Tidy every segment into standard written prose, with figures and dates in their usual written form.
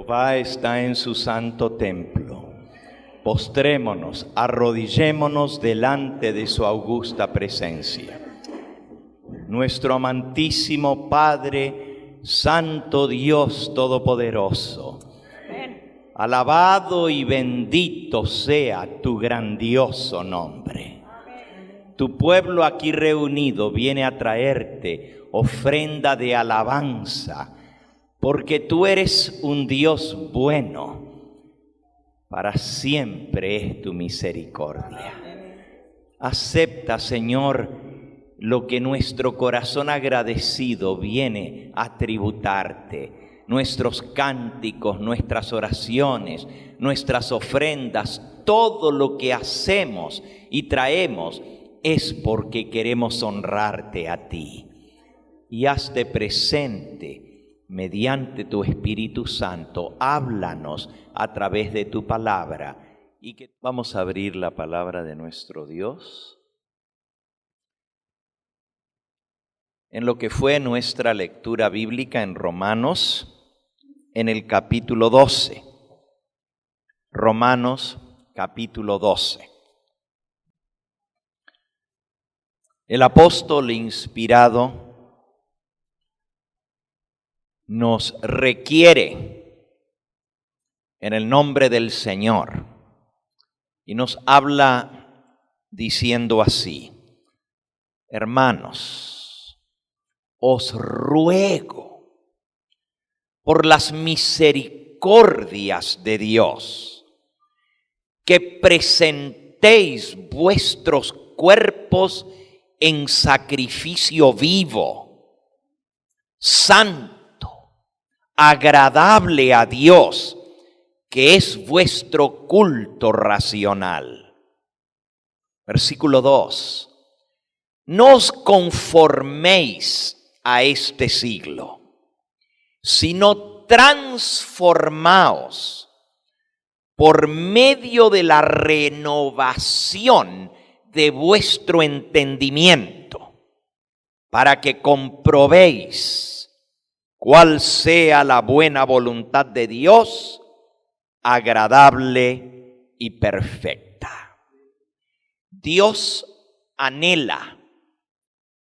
Jehová está en su santo templo. Postrémonos, arrodillémonos delante de su augusta presencia. Nuestro amantísimo Padre, Santo Dios Todopoderoso, alabado y bendito sea tu grandioso nombre. Tu pueblo aquí reunido viene a traerte ofrenda de alabanza, porque tú eres un Dios bueno. Para siempre es tu misericordia. Acepta, Señor, lo que nuestro corazón agradecido viene a tributarte. Nuestros cánticos, nuestras oraciones, nuestras ofrendas, todo lo que hacemos y traemos es porque queremos honrarte a ti. Y hazte presente mediante tu Espíritu Santo. Háblanos a través de tu palabra. Y que vamos a abrir la palabra de nuestro Dios en lo que fue nuestra lectura bíblica en Romanos, en el capítulo 12. Romanos, capítulo 12. El apóstol inspirado nos requiere en el nombre del Señor y nos habla diciendo así: hermanos, os ruego por las misericordias de Dios que presentéis vuestros cuerpos en sacrificio vivo, santo, agradable a Dios, que es vuestro culto racional. Versículo 2. No os conforméis a este siglo, sino transformaos por medio de la renovación de vuestro entendimiento, para que comprobéis cuál sea la buena voluntad de Dios, agradable y perfecta. Dios anhela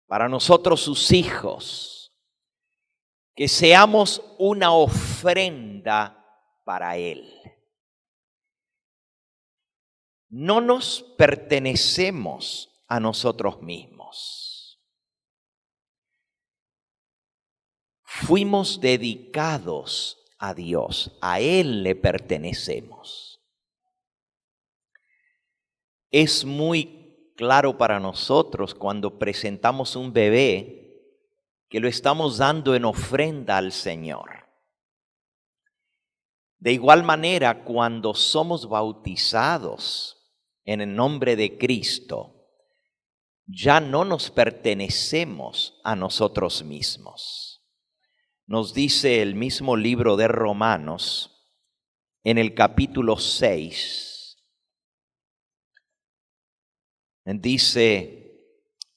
para nosotros sus hijos que seamos una ofrenda para Él. No nos pertenecemos a nosotros mismos. Fuimos dedicados a Dios, a Él le pertenecemos. Es muy claro para nosotros cuando presentamos un bebé que lo estamos dando en ofrenda al Señor. De igual manera, cuando somos bautizados en el nombre de Cristo, ya no nos pertenecemos a nosotros mismos. Nos dice el mismo libro de Romanos, en el capítulo 6, dice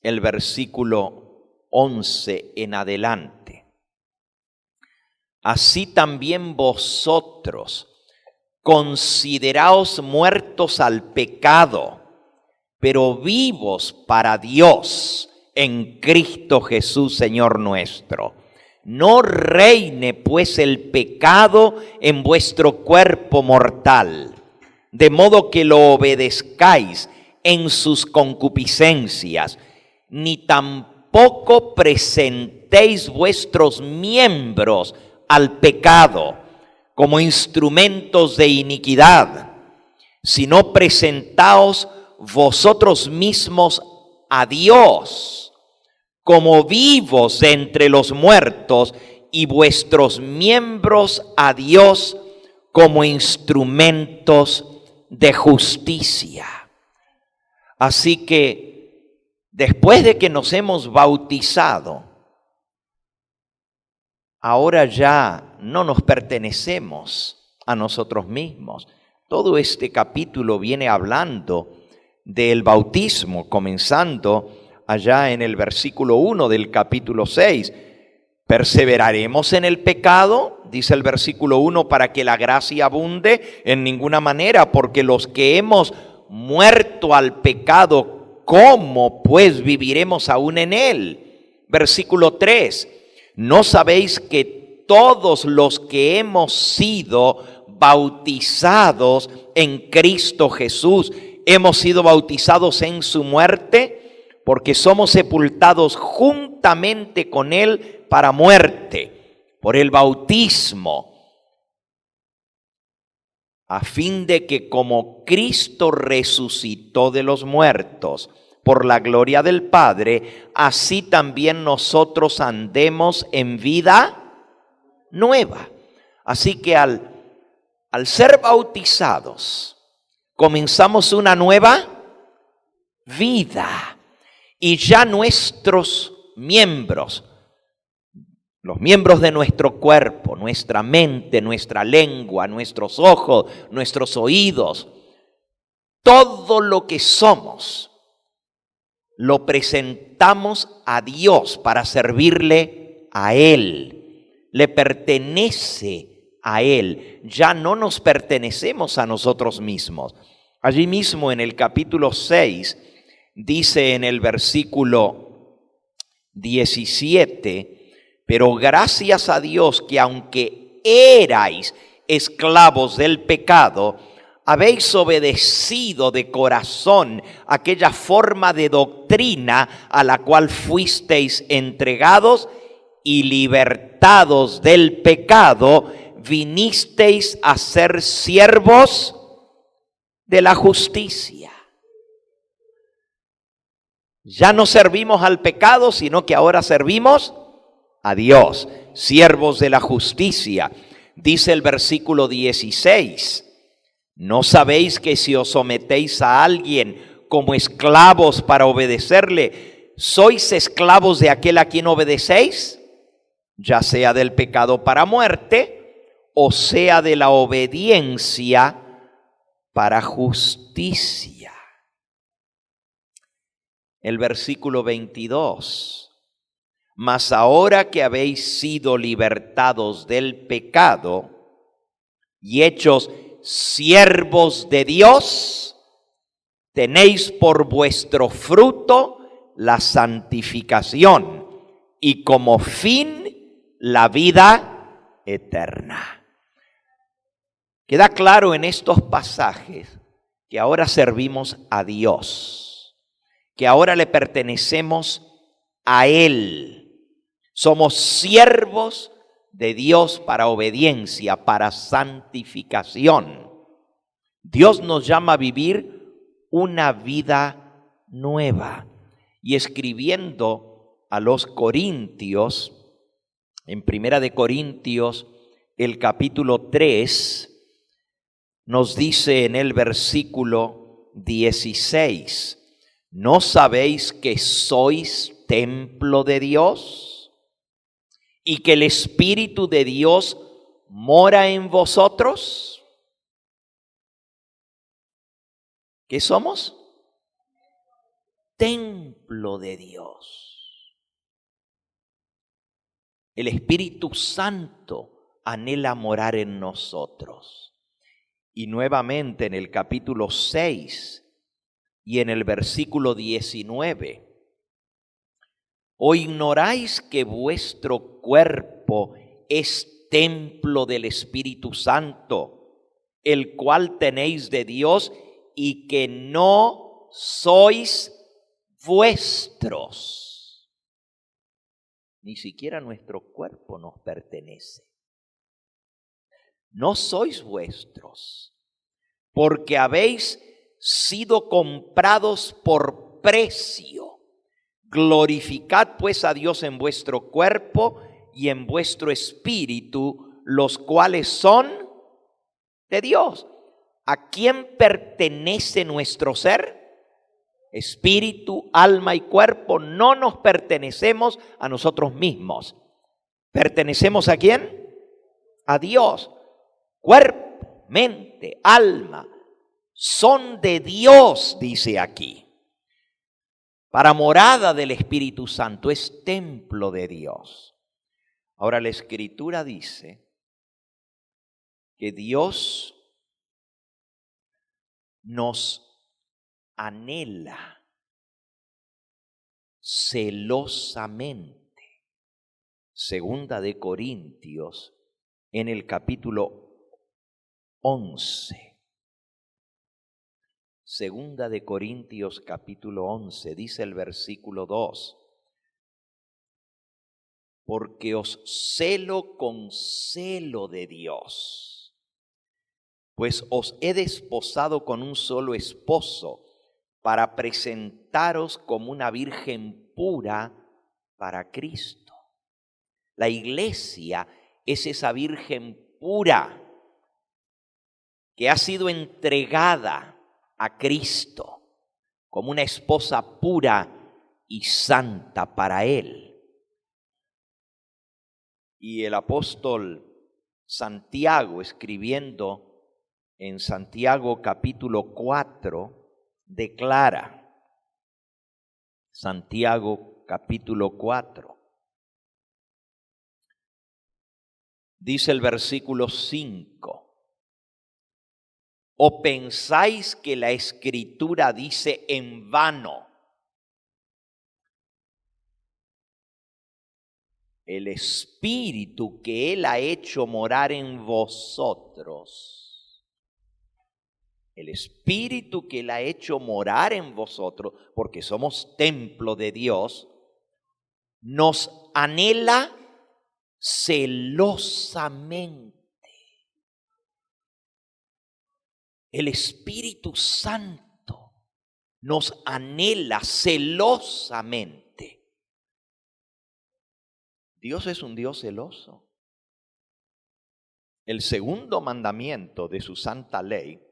el versículo 11 en adelante: así también vosotros consideraos muertos al pecado, pero vivos para Dios en Cristo Jesús, Señor nuestro. No reine pues el pecado en vuestro cuerpo mortal, de modo que lo obedezcáis en sus concupiscencias, ni tampoco presentéis vuestros miembros al pecado como instrumentos de iniquidad, sino presentaos vosotros mismos a Dios como vivos entre los muertos, y vuestros miembros a Dios como instrumentos de justicia. Así que después de que nos hemos bautizado, ahora ya no nos pertenecemos a nosotros mismos. Todo este capítulo viene hablando del bautismo, comenzando allá en el versículo 1 del capítulo 6. ¿Perseveraremos en el pecado? dice el versículo 1, para que la gracia abunde, en ninguna manera, porque los que hemos muerto al pecado, ¿cómo pues viviremos aún en él? Versículo 3, ¿no sabéis que todos los que hemos sido bautizados en Cristo Jesús, hemos sido bautizados en su muerte? Porque somos sepultados juntamente con él para muerte, por el bautismo, a fin de que como Cristo resucitó de los muertos por la gloria del Padre, así también nosotros andemos en vida nueva. Así que al ser bautizados, comenzamos una nueva vida. Y ya nuestros miembros, los miembros de nuestro cuerpo, nuestra mente, nuestra lengua, nuestros ojos, nuestros oídos, todo lo que somos, lo presentamos a Dios para servirle a Él. Le pertenece a Él. Ya no nos pertenecemos a nosotros mismos. Allí mismo en el capítulo 6, dice en el versículo 17, pero gracias a Dios que aunque erais esclavos del pecado, habéis obedecido de corazón aquella forma de doctrina a la cual fuisteis entregados, y libertados del pecado, vinisteis a ser siervos de la justicia. Ya no servimos al pecado, sino que ahora servimos a Dios, siervos de la justicia. Dice el versículo 16, ¿no sabéis que si os sometéis a alguien como esclavos para obedecerle, sois esclavos de aquel a quien obedecéis? Ya sea del pecado para muerte, o sea de la obediencia para justicia. El versículo 22, mas ahora que habéis sido libertados del pecado y hechos siervos de Dios, tenéis por vuestro fruto la santificación y como fin la vida eterna. Queda claro en estos pasajes que ahora servimos a Dios, que ahora le pertenecemos a Él. Somos siervos de Dios para obediencia, para santificación. Dios nos llama a vivir una vida nueva. Y escribiendo a los Corintios, en Primera de Corintios, el capítulo 3, nos dice en el versículo 16, ¿no sabéis que sois templo de Dios y que el Espíritu de Dios mora en vosotros? ¿Qué somos? Templo de Dios. El Espíritu Santo anhela morar en nosotros. Y nuevamente en el capítulo 6 y en el versículo 19, ¿o ignoráis que vuestro cuerpo es templo del Espíritu Santo, el cual tenéis de Dios y que no sois vuestros? Ni siquiera nuestro cuerpo nos pertenece. No sois vuestros, porque habéis sido comprados por precio. Glorificad pues a Dios en vuestro cuerpo y en vuestro espíritu, los cuales son de Dios. ¿A quién pertenece nuestro ser? Espíritu, alma y cuerpo. No nos pertenecemos a nosotros mismos. ¿Pertenecemos a quién? A Dios. Cuerpo, mente, alma, son de Dios, dice aquí. Para morada del Espíritu Santo, es templo de Dios. Ahora la Escritura dice que Dios nos anhela celosamente. Segunda de Corintios, en el capítulo 11. Segunda de Corintios, capítulo 11, dice el versículo 2. Porque os celo con celo de Dios, pues os he desposado con un solo esposo, para presentaros como una virgen pura para Cristo. La iglesia es esa virgen pura que ha sido entregada a Cristo como una esposa pura y santa para Él. Y el apóstol Santiago, escribiendo en Santiago capítulo 4, declara, Santiago capítulo 4, dice el versículo 5, ¿o pensáis que la Escritura dice en vano? El Espíritu que Él ha hecho morar en vosotros, el Espíritu que Él ha hecho morar en vosotros, porque somos templo de Dios, nos anhela celosamente. El Espíritu Santo nos anhela celosamente. Dios es un Dios celoso. El segundo mandamiento de su santa ley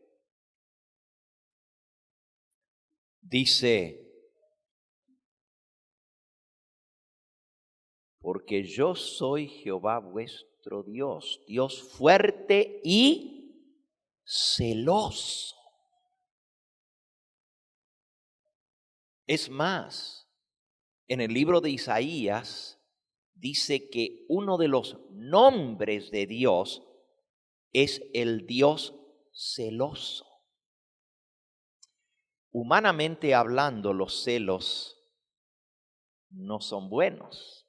dice, porque yo soy Jehová vuestro Dios, Dios fuerte y celoso. Es más, en el libro de Isaías dice que uno de los nombres de Dios es el Dios celoso. Humanamente hablando, los celos no son buenos,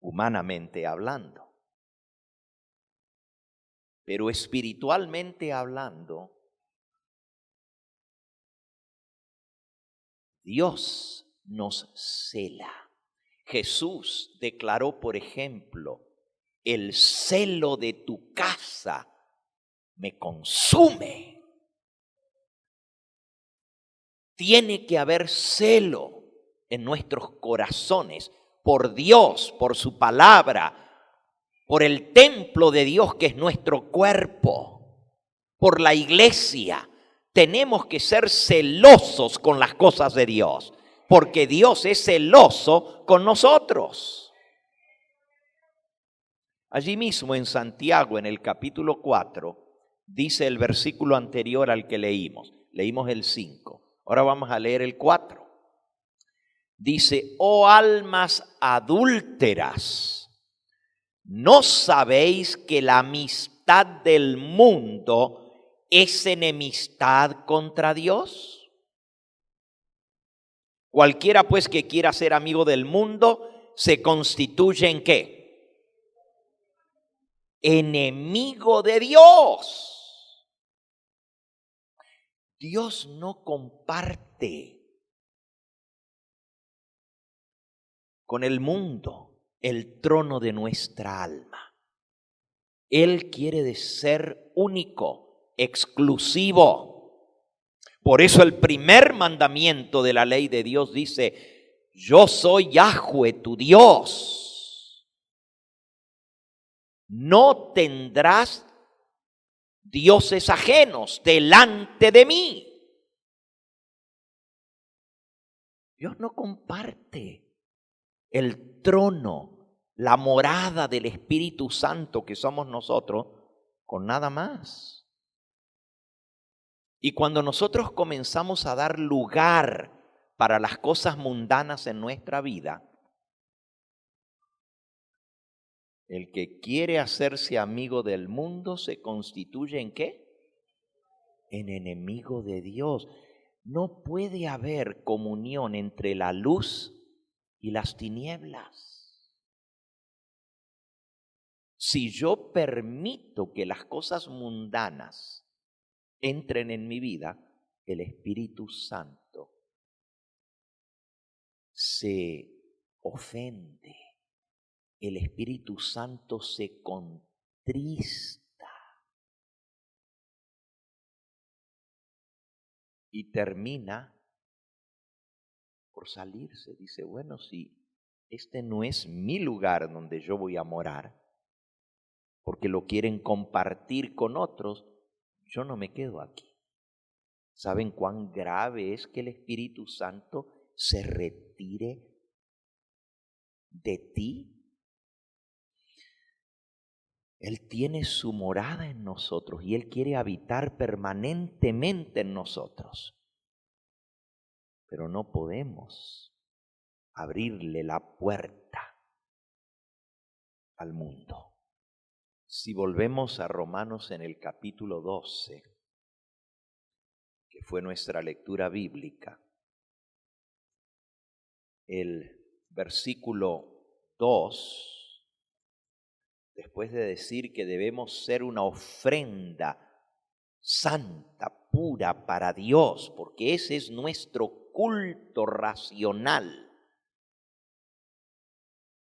humanamente hablando. Pero espiritualmente hablando, Dios nos cela. Jesús declaró, por ejemplo, el celo de tu casa me consume. Tiene que haber celo en nuestros corazones por Dios, por su palabra, por el templo de Dios que es nuestro cuerpo, por la iglesia. Tenemos que ser celosos con las cosas de Dios, porque Dios es celoso con nosotros. Allí mismo en Santiago, en el capítulo 4, dice el versículo anterior al que leímos. Leímos el 5. Ahora vamos a leer el 4. Dice, oh almas adúlteras, ¿no sabéis que la amistad del mundo es enemistad contra Dios? Cualquiera pues que quiera ser amigo del mundo se constituye ¿en qué? Enemigo de Dios. Dios no comparte con el mundo el trono de nuestra alma. Él quiere ser único, exclusivo. Por eso el primer mandamiento de la ley de Dios dice, yo soy Yahweh tu Dios. No tendrás dioses ajenos delante de mí. Dios no comparte el trono, la morada del Espíritu Santo que somos nosotros con nada más. Y cuando nosotros comenzamos a dar lugar para las cosas mundanas en nuestra vida, El que quiere hacerse amigo del mundo se constituye ¿en qué? En enemigo de Dios. No puede haber comunión entre la luz y las tinieblas. Si yo permito que las cosas mundanas entren en mi vida, el Espíritu Santo se ofende. El Espíritu Santo se contrista y termina por salirse. Dice, bueno, si este no es mi lugar donde yo voy a morar, porque lo quieren compartir con otros, yo no me quedo aquí. ¿Saben cuán grave es que el Espíritu Santo se retire de ti? Él tiene su morada en nosotros y Él quiere habitar permanentemente en nosotros. Pero no podemos abrirle la puerta al mundo. Si volvemos a Romanos en el capítulo 12, que fue nuestra lectura bíblica, el versículo 2, después de decir que debemos ser una ofrenda santa, pura para Dios, porque ese es nuestro culto racional.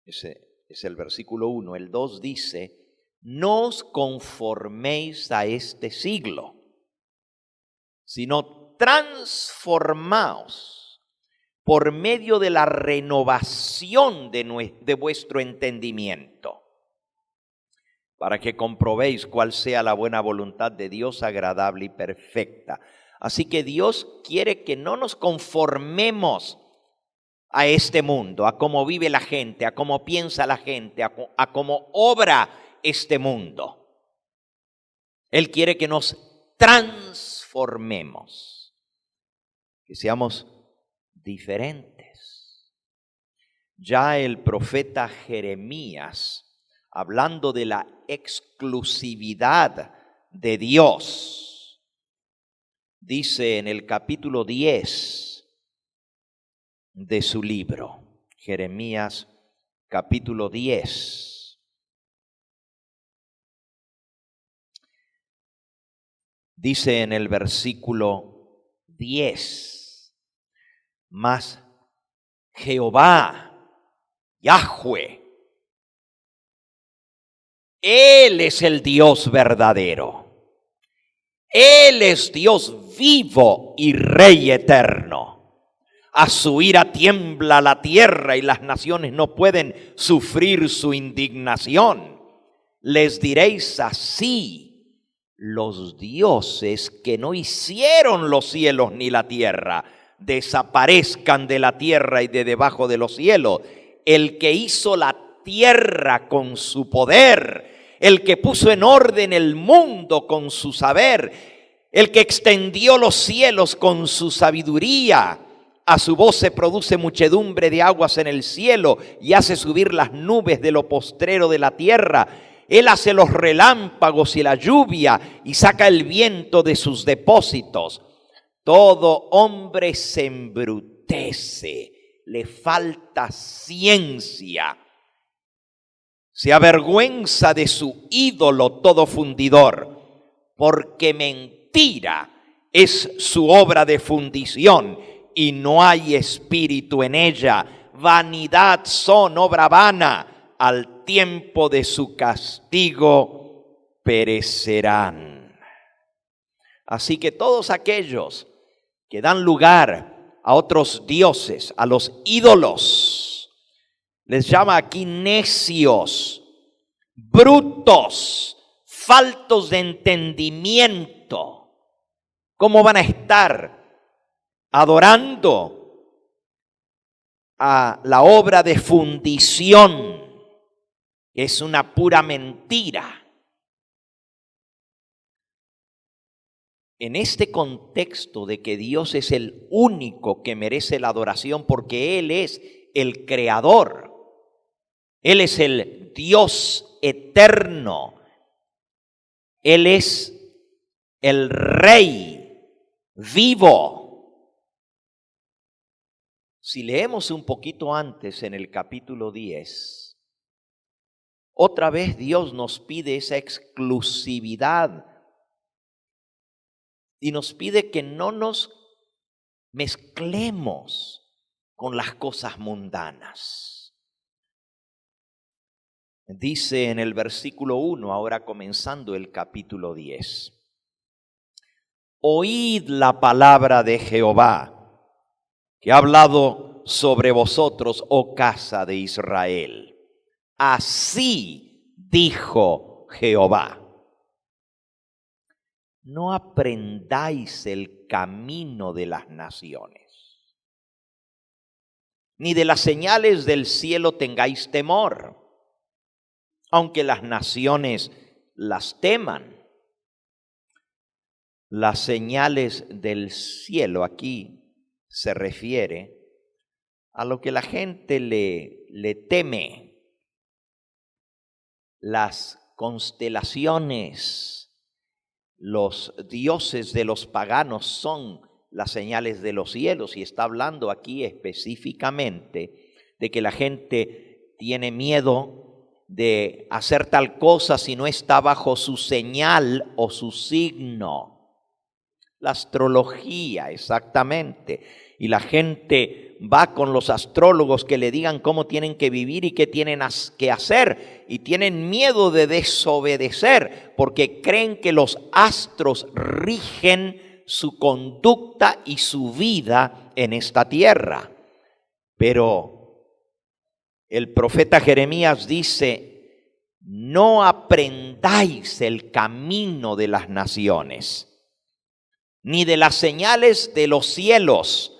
Ese es el versículo 1. El 2 dice, no os conforméis a este siglo, sino transformaos por medio de la renovación de vuestro entendimiento, para que comprobéis cuál sea la buena voluntad de Dios, agradable y perfecta. Así que Dios quiere que no nos conformemos a este mundo, a cómo vive la gente, a cómo piensa la gente, a cómo obra este mundo. Él quiere que nos transformemos, que seamos diferentes. Ya el profeta Jeremías, hablando de la exclusividad de Dios, dice en el capítulo 10 de su libro, Jeremías capítulo 10, dice en el versículo 10, mas Jehová, Yahweh, Él es el Dios verdadero. Él es Dios vivo y Rey eterno. A su ira tiembla la tierra y las naciones no pueden sufrir su indignación. Les diréis así, los dioses que no hicieron los cielos ni la tierra, desaparezcan de la tierra y de debajo de los cielos. El que hizo la tierra con su poder, el que puso en orden el mundo con su saber, el que extendió los cielos con su sabiduría. A su voz se produce muchedumbre de aguas en el cielo y hace subir las nubes de lo postrero de la tierra. Él hace los relámpagos y la lluvia y saca el viento de sus depósitos. Todo hombre se embrutece, le falta ciencia. Se avergüenza de su ídolo todo fundidor, porque mentira es su obra de fundición y no hay espíritu en ella. Vanidad son, obra vana, al tiempo de su castigo perecerán. Así que todos aquellos que dan lugar a otros dioses, a los ídolos, les llama aquí necios, brutos, faltos de entendimiento. ¿Cómo van a estar adorando a la obra de fundición? Es una pura mentira. En este contexto de que Dios es el único que merece la adoración porque Él es el creador, Él es el Dios eterno. Él es el Rey vivo. Si leemos un poquito antes en el capítulo 10, otra vez Dios nos pide esa exclusividad y nos pide que no nos mezclemos con las cosas mundanas. Dice en el versículo 1, ahora comenzando el capítulo 10. Oíd la palabra de Jehová, que ha hablado sobre vosotros, oh casa de Israel. Así dijo Jehová: no aprendáis el camino de las naciones, ni de las señales del cielo tengáis temor, aunque las naciones las teman. Las señales del cielo aquí se refiere a lo que la gente le teme. Las constelaciones, los dioses de los paganos son las señales de los cielos, y está hablando aquí específicamente de que la gente tiene miedo de hacer tal cosa si no está bajo su señal o su signo. La astrología, exactamente. Y la gente va con los astrólogos que le digan cómo tienen que vivir y qué tienen que hacer. Y tienen miedo de desobedecer porque creen que los astros rigen su conducta y su vida en esta tierra. Pero el profeta Jeremías dice: no aprendáis el camino de las naciones, ni de las señales de los cielos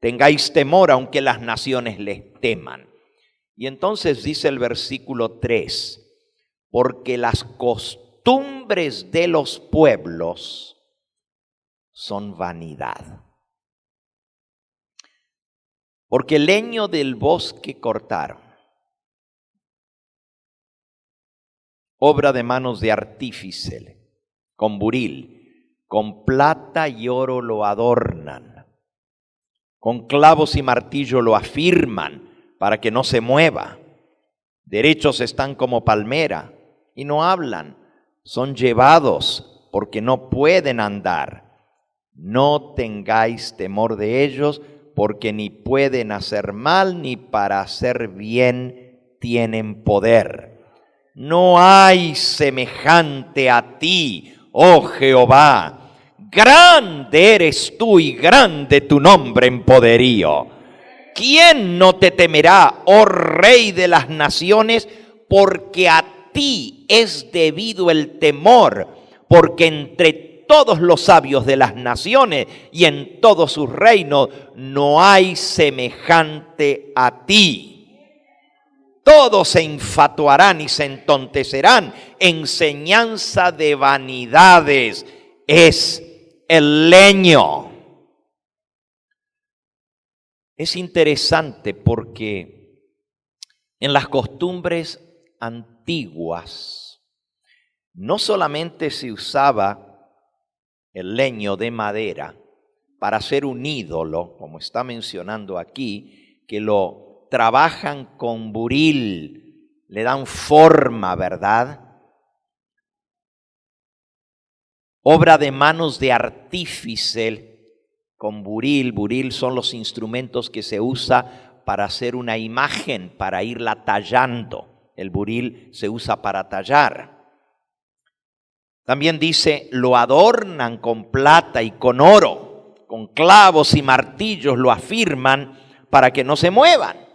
tengáis temor, aunque las naciones les teman. Y entonces dice el versículo 3, porque las costumbres de los pueblos son vanidad. Porque leño del bosque cortaron, obra de manos de artífice, con buril, con plata y oro lo adornan, con clavos y martillo lo afirman para que no se mueva. Derechos están como palmera y no hablan, son llevados porque no pueden andar. No tengáis temor de ellos, porque ni pueden hacer mal ni para hacer bien tienen poder. No hay semejante a ti, oh Jehová. Grande eres tú y grande tu nombre en poderío. ¿Quién no te temerá, oh Rey de las naciones? Porque a ti es debido el temor, porque entre todos los sabios de las naciones y en todos sus reinos no hay semejante a ti. Todos se infatuarán y se entontecerán, enseñanza de vanidades es el leño. Es interesante porque en las costumbres antiguas no solamente se usaba el leño de madera para hacer un ídolo, como está mencionando aquí, que lo trabajan con buril, le dan forma, ¿verdad? Obra de manos de artífice con buril. Buril son los instrumentos que se usa para hacer una imagen, para irla tallando. El buril se usa para tallar. También dice, lo adornan con plata y con oro, con clavos y martillos lo afirman para que no se muevan.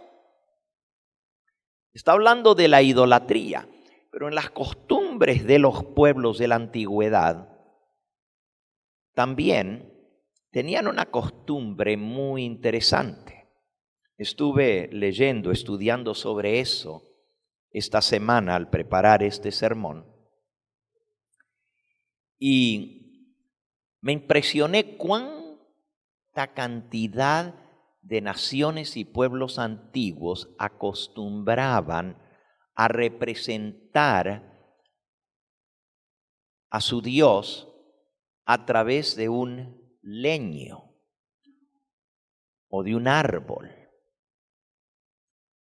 Está hablando de la idolatría, pero en las costumbres de los pueblos de la antigüedad, también tenían una costumbre muy interesante. Estuve leyendo, estudiando sobre eso esta semana al preparar este sermón. Y me impresioné cuánta cantidad de naciones y pueblos antiguos acostumbraban a representar a su Dios a través de un leño o de un árbol.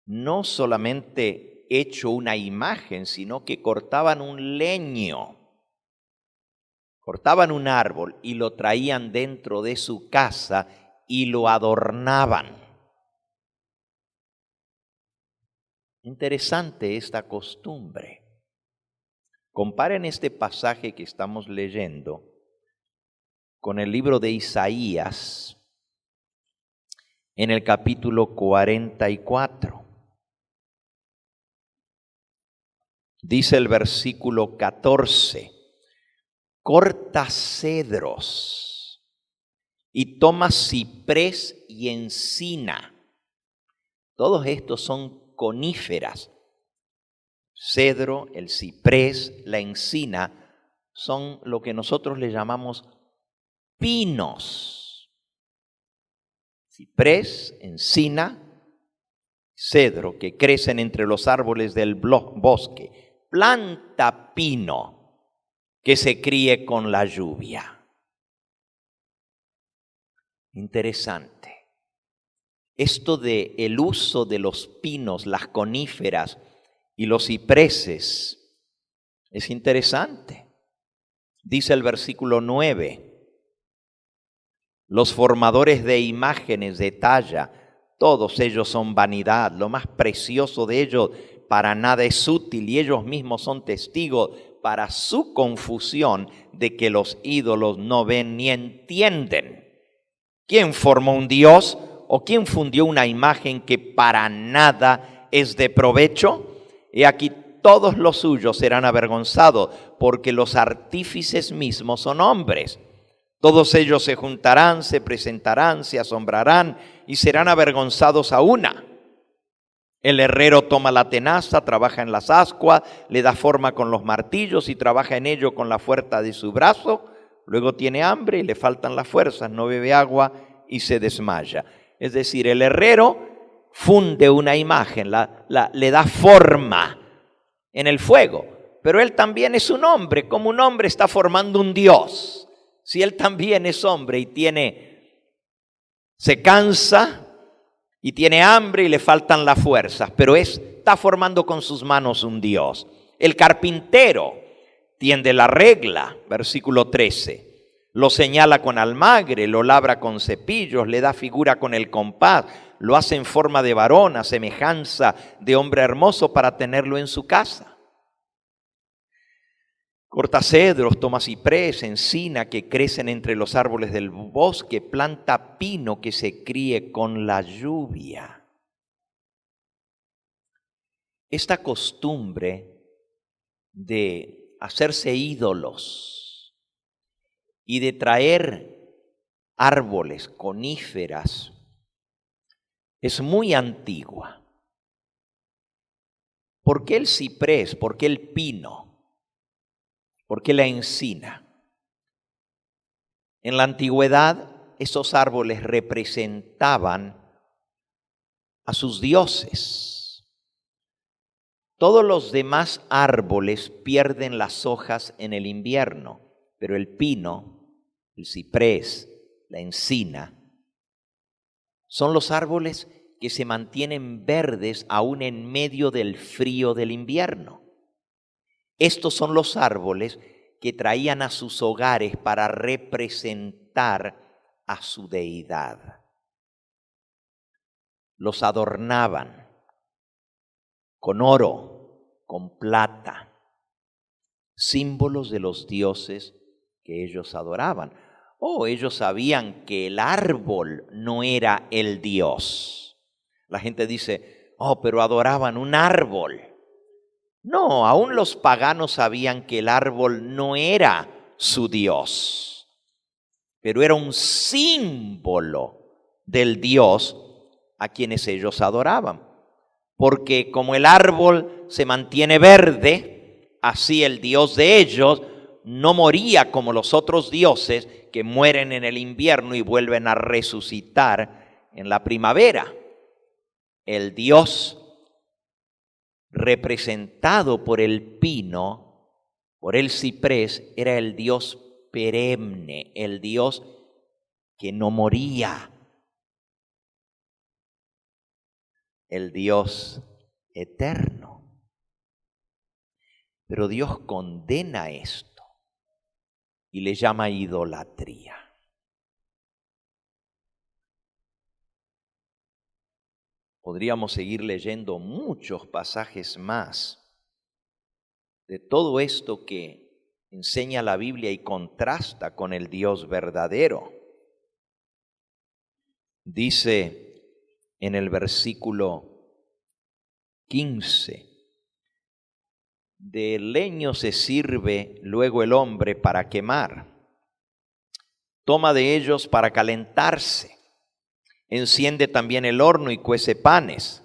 No solamente hecho una imagen, sino que cortaban un leño, cortaban un árbol y lo traían dentro de su casa y lo adornaban. Interesante esta costumbre. Comparen este pasaje que estamos leyendo con el libro de Isaías en el capítulo 44. Dice el versículo 14, corta cedros y toma ciprés y encina. Todos estos son coníferas. Cedro, el ciprés, la encina son lo que nosotros le llamamos pinos. Ciprés, encina, cedro, que crecen entre los árboles del bosque. Planta pino que se críe con la lluvia. Interesante. Esto de el uso de los pinos, las coníferas y los cipreses es interesante. Dice el versículo 9, los formadores de imágenes de talla, todos ellos son vanidad, lo más precioso de ellos para nada es útil y ellos mismos son testigos para su confusión de que los ídolos no ven ni entienden. ¿Quién formó un dios o quién fundió una imagen que para nada es de provecho? Y aquí todos los suyos serán avergonzados, porque los artífices mismos son hombres. Todos ellos se juntarán, se presentarán, se asombrarán y serán avergonzados a una. El herrero toma la tenaza, trabaja en las ascuas, le da forma con los martillos y trabaja en ello con la fuerza de su brazo. Luego tiene hambre y le faltan las fuerzas, no bebe agua y se desmaya. Es decir, el herrero funde una imagen, le da forma en el fuego, pero él también es un hombre, como un hombre está formando un dios. Si él también es hombre y se cansa y tiene hambre y le faltan las fuerzas, pero está formando con sus manos un dios. El carpintero tiende la regla, versículo 13, lo señala con almagre, lo labra con cepillos, le da figura con el compás, lo hace en forma de varón, a semejanza de hombre hermoso para tenerlo en su casa. Corta cedros, toma ciprés, encina que crecen entre los árboles del bosque, planta pino que se críe con la lluvia. Esta costumbre de hacerse ídolos y de traer árboles, coníferas, es muy antigua. ¿Por qué el ciprés? ¿Por qué el pino? ¿Por qué la encina? En la antigüedad, esos árboles representaban a sus dioses. Todos los demás árboles pierden las hojas en el invierno, pero el pino, el ciprés, la encina, son los árboles que se mantienen verdes aún en medio del frío del invierno. Estos son los árboles que traían a sus hogares para representar a su deidad. Los adornaban con oro, con plata, símbolos de los dioses que ellos adoraban. Ellos sabían que el árbol no era el Dios. La gente dice, pero adoraban un árbol. No, aún los paganos sabían que el árbol no era su Dios, pero era un símbolo del Dios a quienes ellos adoraban. Porque como el árbol se mantiene verde, así el Dios de ellos no moría como los otros dioses que mueren en el invierno y vuelven a resucitar en la primavera. El Dios representado por el pino, por el ciprés, era el Dios perenne, el Dios que no moría, el Dios eterno. Pero Dios condena esto y le llama idolatría. Podríamos seguir leyendo muchos pasajes más de todo esto que enseña la Biblia y contrasta con el Dios verdadero. Dice en el versículo 15, de leño se sirve luego el hombre para quemar, toma de ellos para calentarse, enciende también el horno y cuece panes,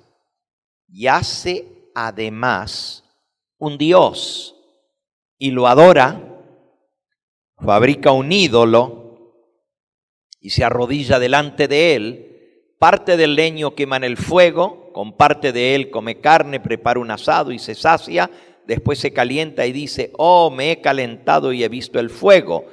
y hace además un dios y lo adora, fabrica un ídolo y se arrodilla delante de él, parte del leño quema en el fuego, con parte de él come carne, prepara un asado y se sacia, después se calienta y dice, oh, me he calentado y he visto el fuego,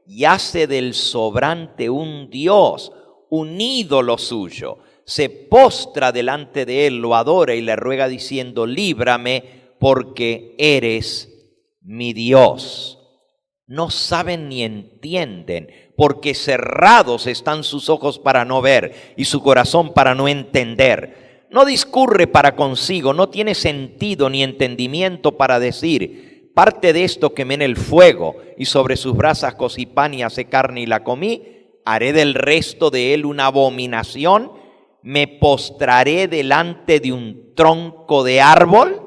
y hace del sobrante un dios, un ídolo suyo, se postra delante de él, lo adora y le ruega diciendo, líbrame porque eres mi Dios. No saben ni entienden, porque cerrados están sus ojos para no ver y su corazón para no entender. No discurre para consigo, no tiene sentido ni entendimiento para decir, parte de esto quemé en el fuego y sobre sus brasas cocí pan y asé carne y la comí. Haré del resto de él una abominación, me postraré delante de un tronco de árbol,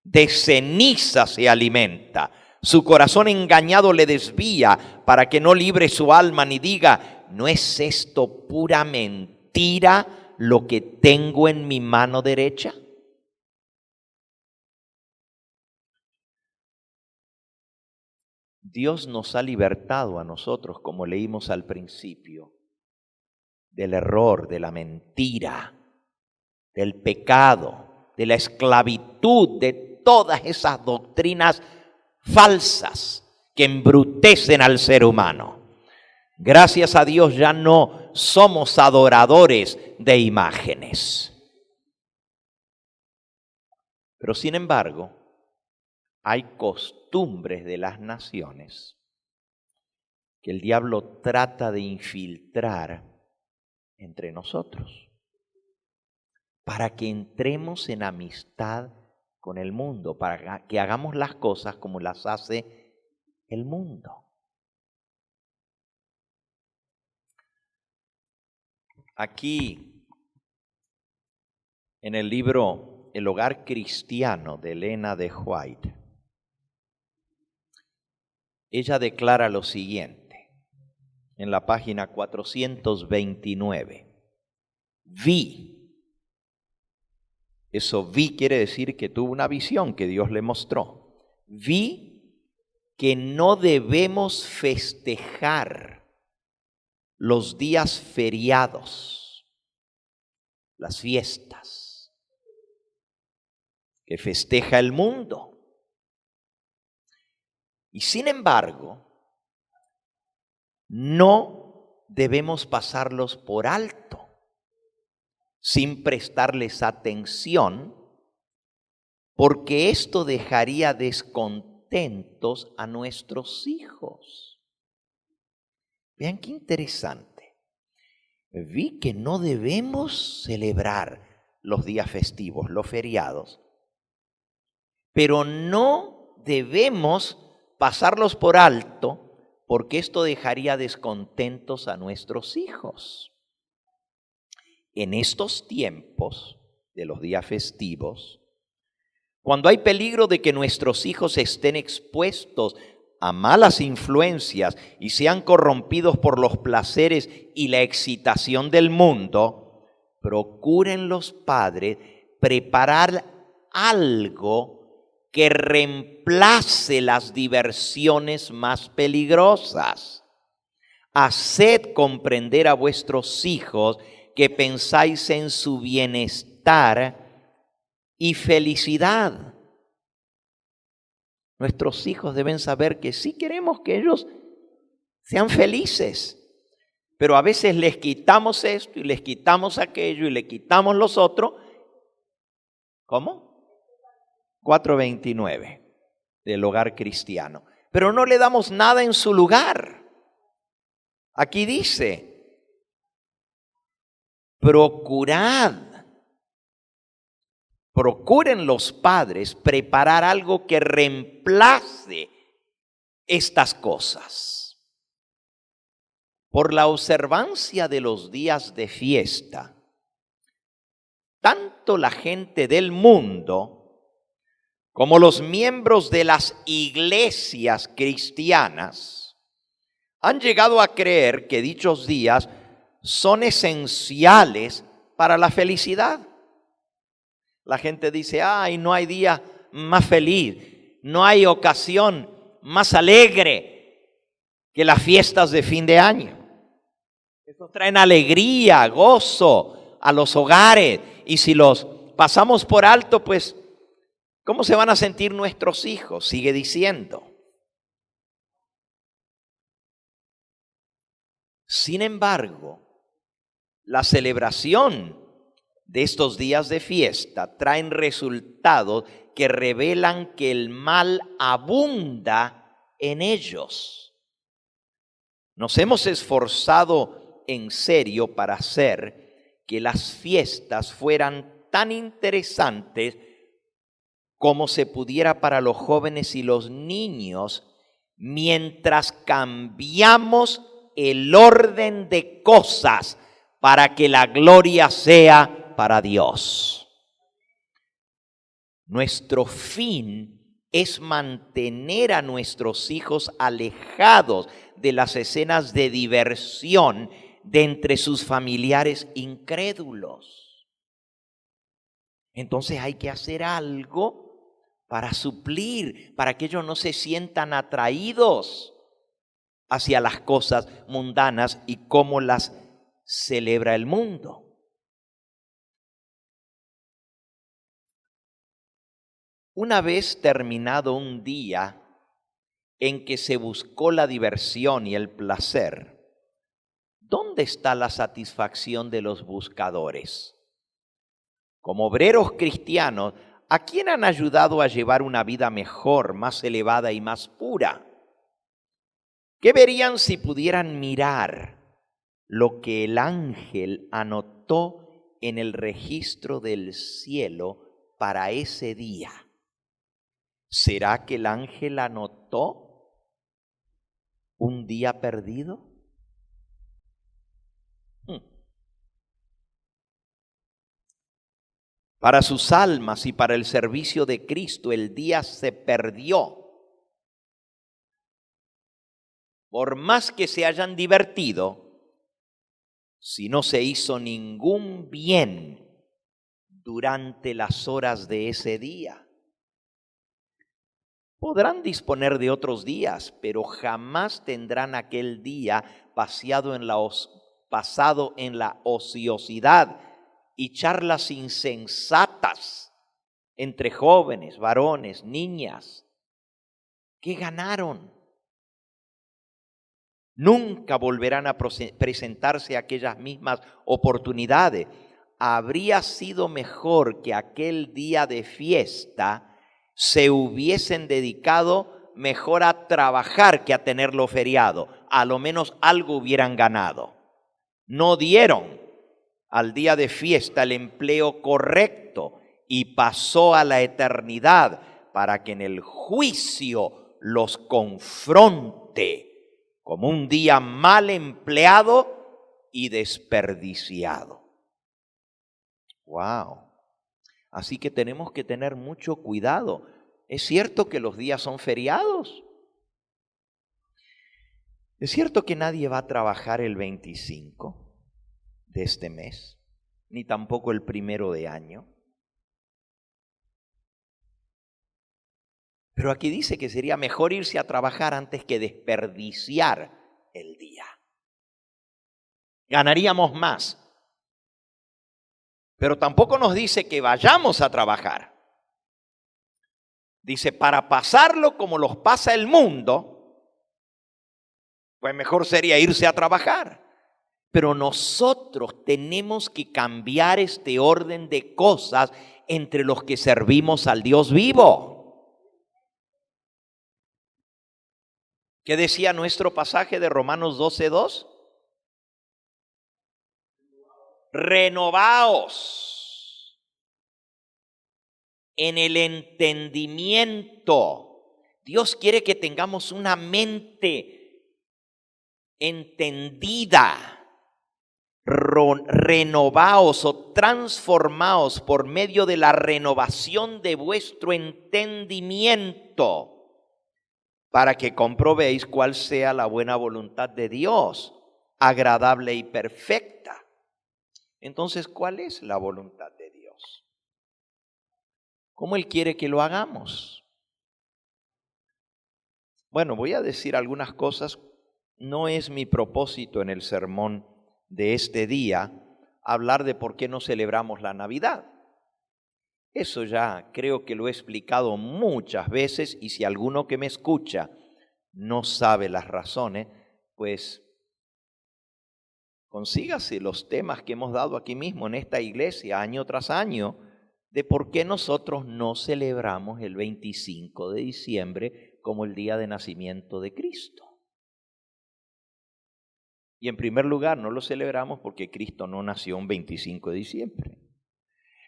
de ceniza se alimenta, su corazón engañado le desvía para que no libre su alma ni diga, ¿no es esto pura mentira lo que tengo en mi mano derecha? Dios nos ha libertado a nosotros, como leímos al principio, del error, de la mentira, del pecado, de la esclavitud, de todas esas doctrinas falsas que embrutecen al ser humano. Gracias a Dios ya no somos adoradores de imágenes. Pero sin embargo, hay costumbres de las naciones que el diablo trata de infiltrar entre nosotros para que entremos en amistad con el mundo, para que hagamos las cosas como las hace el mundo. Aquí, en el libro El hogar cristiano de Elena de White, ella declara lo siguiente, en la página 429. Eso vi quiere decir que tuvo una visión que Dios le mostró. Vi que no debemos festejar los días feriados, las fiestas que festeja el mundo. Y sin embargo, no debemos pasarlos por alto, sin prestarles atención, porque esto dejaría descontentos a nuestros hijos. Vean qué interesante. Vi que no debemos celebrar los días festivos, los feriados, pero no debemos pasarlos por alto, porque esto dejaría descontentos a nuestros hijos. En estos tiempos de los días festivos, cuando hay peligro de que nuestros hijos estén expuestos a malas influencias y sean corrompidos por los placeres y la excitación del mundo, procuren los padres preparar algo que reemplace las diversiones más peligrosas. Haced comprender a vuestros hijos que pensáis en su bienestar y felicidad. Nuestros hijos deben saber que sí queremos que ellos sean felices, pero a veces les quitamos esto y les quitamos aquello y le quitamos los otros. ¿Cómo? 4:29 del Hogar Cristiano. Pero no le damos nada en su lugar. Aquí dice, procuren los padres preparar algo que reemplace estas cosas. Por la observancia de los días de fiesta, tanto la gente del mundo como los miembros de las iglesias cristianas han llegado a creer que dichos días son esenciales para la felicidad. La gente dice, ay, no hay día más feliz, no hay ocasión más alegre que las fiestas de fin de año. Estos traen alegría, gozo a los hogares, y si los pasamos por alto, pues, ¿cómo se van a sentir nuestros hijos? Sigue diciendo. Sin embargo, la celebración de estos días de fiesta traen resultados que revelan que el mal abunda en ellos. Nos hemos esforzado en serio para hacer que las fiestas fueran tan interesantes como se pudiera para los jóvenes y los niños, mientras cambiamos el orden de cosas para que la gloria sea para Dios. Nuestro fin es mantener a nuestros hijos alejados de las escenas de diversión de entre sus familiares incrédulos. Entonces hay que hacer algo para suplir, para que ellos no se sientan atraídos hacia las cosas mundanas y cómo las celebra el mundo. Una vez terminado un día en que se buscó la diversión y el placer, ¿dónde está la satisfacción de los buscadores? Como obreros cristianos, ¿a quién han ayudado a llevar una vida mejor, más elevada y más pura? ¿Qué verían si pudieran mirar lo que el ángel anotó en el registro del cielo para ese día? ¿Será que el ángel anotó un día perdido? Para sus almas y para el servicio de Cristo, el día se perdió. Por más que se hayan divertido, si no se hizo ningún bien durante las horas de ese día. Podrán disponer de otros días, pero jamás tendrán aquel día pasado en la ociosidad y charlas insensatas entre jóvenes, varones, niñas. ¿Qué ganaron? Nunca volverán a presentarse aquellas mismas oportunidades. Habría sido mejor que aquel día de fiesta se hubiesen dedicado mejor a trabajar que a tenerlo feriado. A lo menos algo hubieran ganado. No dieron al día de fiesta el empleo correcto y pasó a la eternidad para que en el juicio los confronte como un día mal empleado y desperdiciado. ¡Wow! Así que tenemos que tener mucho cuidado. ¿Es cierto que los días son feriados? ¿Es cierto que nadie va a trabajar el 25 de este mes? Ni tampoco el 1 de año. Pero aquí dice que sería mejor irse a trabajar antes que desperdiciar el día. Ganaríamos más. Pero tampoco nos dice que vayamos a trabajar. Dice, para pasarlo como los pasa el mundo, pues mejor sería irse a trabajar. Pero nosotros tenemos que cambiar este orden de cosas entre los que servimos al Dios vivo. ¿Qué decía nuestro pasaje de Romanos 12:2? Renovaos en el entendimiento. Dios quiere que tengamos una mente entendida. Renovaos o transformaos por medio de la renovación de vuestro entendimiento, para que comprobéis cuál sea la buena voluntad de Dios, agradable y perfecta. Entonces, ¿cuál es la voluntad de Dios? ¿Cómo Él quiere que lo hagamos? Bueno, voy a decir algunas cosas. No es mi propósito en el sermón de este día hablar de por qué no celebramos la Navidad. Eso ya creo que lo he explicado muchas veces, y si alguno que me escucha no sabe las razones, pues consígase los temas que hemos dado aquí mismo en esta iglesia año tras año de por qué nosotros no celebramos el 25 de diciembre como el día de nacimiento de Cristo. Y en primer lugar, no lo celebramos porque Cristo no nació un 25 de diciembre.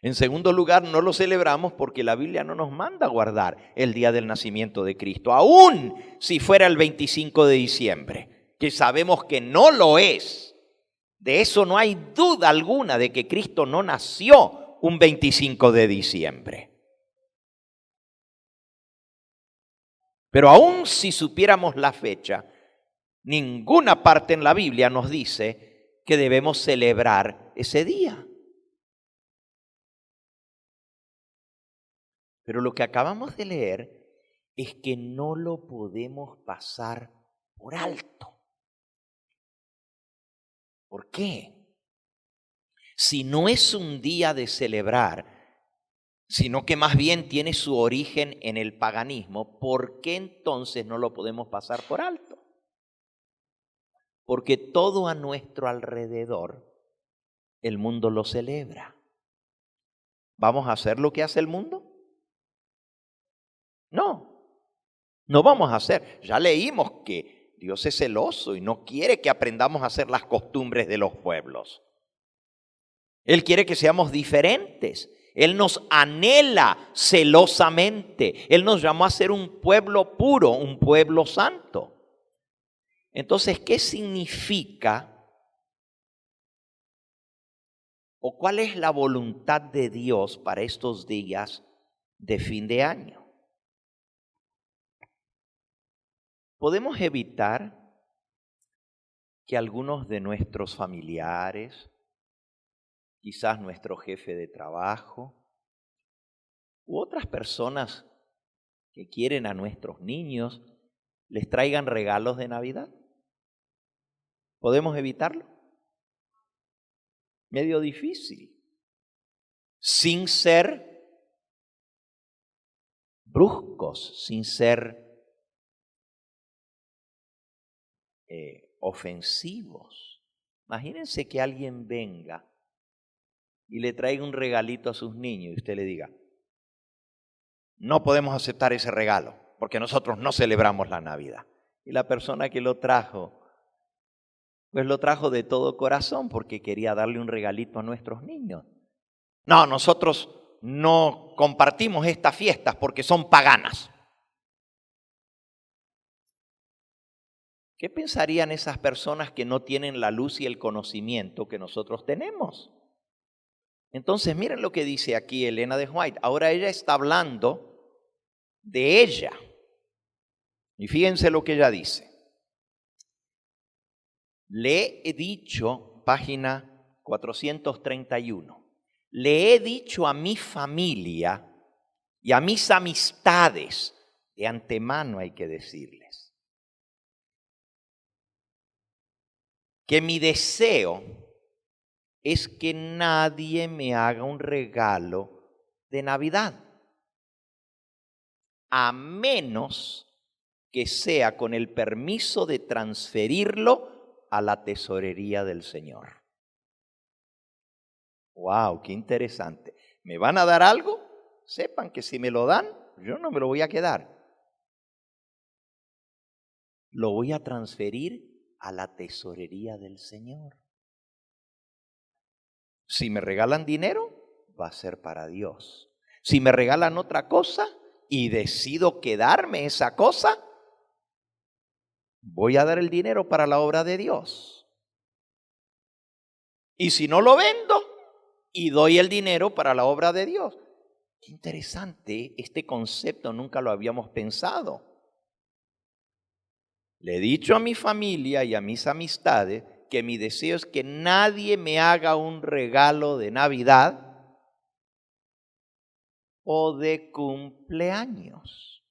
En segundo lugar, no lo celebramos porque la Biblia no nos manda a guardar el día del nacimiento de Cristo, aun si fuera el 25 de diciembre, que sabemos que no lo es. De eso no hay duda alguna, de que Cristo no nació un 25 de diciembre. Pero aun si supiéramos la fecha, ninguna parte en la Biblia nos dice que debemos celebrar ese día. Pero lo que acabamos de leer es que no lo podemos pasar por alto. ¿Por qué? Si no es un día de celebrar, sino que más bien tiene su origen en el paganismo, ¿por qué entonces no lo podemos pasar por alto? Porque todo a nuestro alrededor, el mundo lo celebra. ¿Vamos a hacer lo que hace el mundo? No, no vamos a hacer. Ya leímos que Dios es celoso y no quiere que aprendamos a hacer las costumbres de los pueblos. Él quiere que seamos diferentes. Él nos anhela celosamente. Él nos llamó a ser un pueblo puro, un pueblo santo. Entonces, ¿qué significa o cuál es la voluntad de Dios para estos días de fin de año? Podemos evitar que algunos de nuestros familiares, quizás nuestro jefe de trabajo, u otras personas que quieren a nuestros niños, les traigan regalos de Navidad. ¿Podemos evitarlo? Medio difícil. Sin ser bruscos, sin ser ofensivos. Imagínense que alguien venga y le traiga un regalito a sus niños y usted le diga, no podemos aceptar ese regalo porque nosotros no celebramos la Navidad. Y la persona que lo trajo, pues lo trajo de todo corazón porque quería darle un regalito a nuestros niños. No, nosotros no compartimos estas fiestas porque son paganas. ¿Qué pensarían esas personas que no tienen la luz y el conocimiento que nosotros tenemos? Entonces, miren lo que dice aquí Elena de White. Ahora ella está hablando de ella. Y fíjense lo que ella dice. Le he dicho, página 431, le he dicho a mi familia y a mis amistades, de antemano hay que decirles, que mi deseo es que nadie me haga un regalo de Navidad, a menos que sea con el permiso de transferirlo a la tesorería del Señor. ¡Wow! ¡Qué interesante! ¿Me van a dar algo? Sepan que si me lo dan, yo no me lo voy a quedar. Lo voy a transferir a la tesorería del Señor. Si me regalan dinero, va a ser para Dios. Si me regalan otra cosa y decido quedarme esa cosa, voy a dar el dinero para la obra de Dios. Y si no lo vendo y doy el dinero para la obra de Dios. Qué interesante, este concepto nunca lo habíamos pensado. Le he dicho a mi familia y a mis amistades que mi deseo es que nadie me haga un regalo de Navidad o de cumpleaños,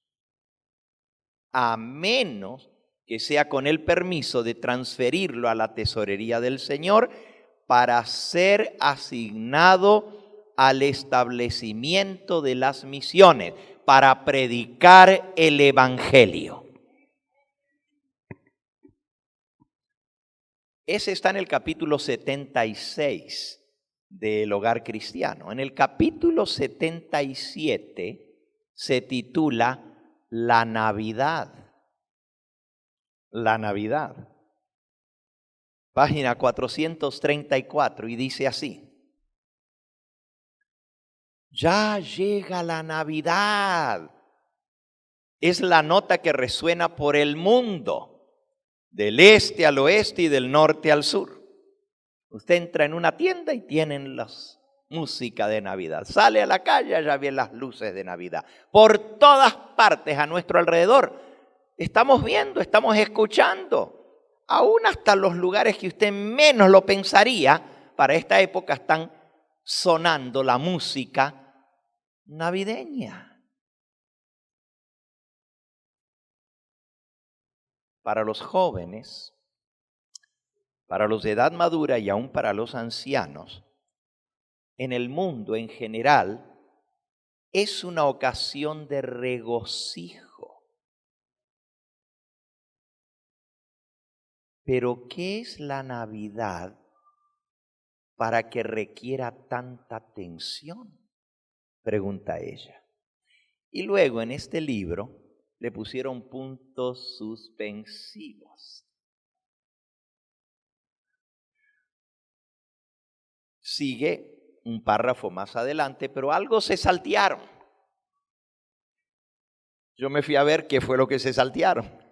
a menos que sea con el permiso de transferirlo a la tesorería del Señor para ser asignado al establecimiento de las misiones, para predicar el Evangelio. Ese está en el capítulo 76 del Hogar Cristiano. En el capítulo 77 se titula La Navidad. La Navidad. Página 434 y dice así: ya llega la Navidad. Es la nota que resuena por el mundo, del este al oeste y del norte al sur. Usted entra en una tienda y tienen la música de Navidad. Sale a la calle, ya ven las luces de Navidad. Por todas partes a nuestro alrededor estamos viendo, estamos escuchando. Aún hasta los lugares que usted menos lo pensaría, para esta época están sonando la música navideña. Para los jóvenes, para los de edad madura y aún para los ancianos, en el mundo en general es una ocasión de regocijo. Pero ¿qué es la Navidad para que requiera tanta atención?, pregunta ella. Y luego en este libro le pusieron puntos suspensivos. Sigue un párrafo más adelante, pero algo se saltearon. Yo me fui a ver qué fue lo que se saltearon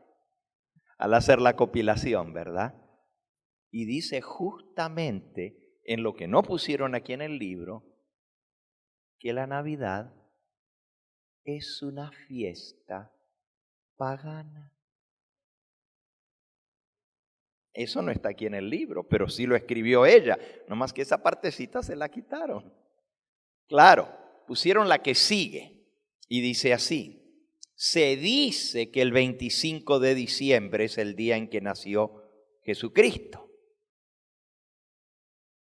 al hacer la compilación, ¿verdad? Y dice justamente en lo que no pusieron aquí en el libro, que la Navidad es una fiesta pagana. Eso no está aquí en el libro, pero sí lo escribió ella, nomás que esa partecita se la quitaron. Claro, pusieron la que sigue y dice así: se dice que el 25 de diciembre es el día en que nació Jesucristo.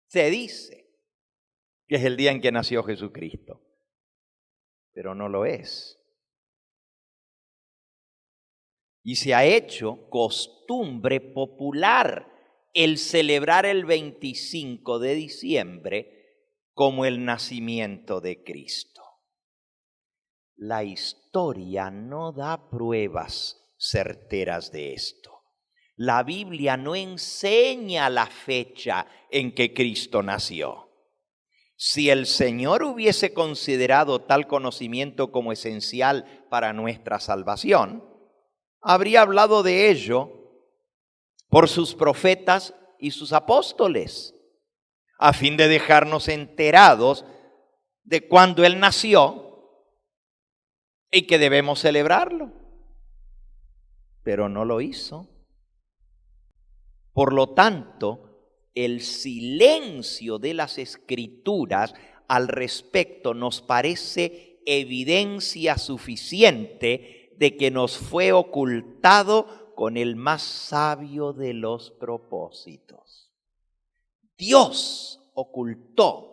Se dice que es el día en que nació Jesucristo, pero no lo es. Y se ha hecho costumbre popular el celebrar el 25 de diciembre como el nacimiento de Cristo. La historia no da pruebas certeras de esto. La Biblia no enseña la fecha en que Cristo nació. Si el Señor hubiese considerado tal conocimiento como esencial para nuestra salvación, habría hablado de ello por sus profetas y sus apóstoles, a fin de dejarnos enterados de cuándo Él nació y que debemos celebrarlo. Pero no lo hizo. Por lo tanto, el silencio de las Escrituras al respecto nos parece evidencia suficiente de que nos fue ocultado con el más sabio de los propósitos. Dios ocultó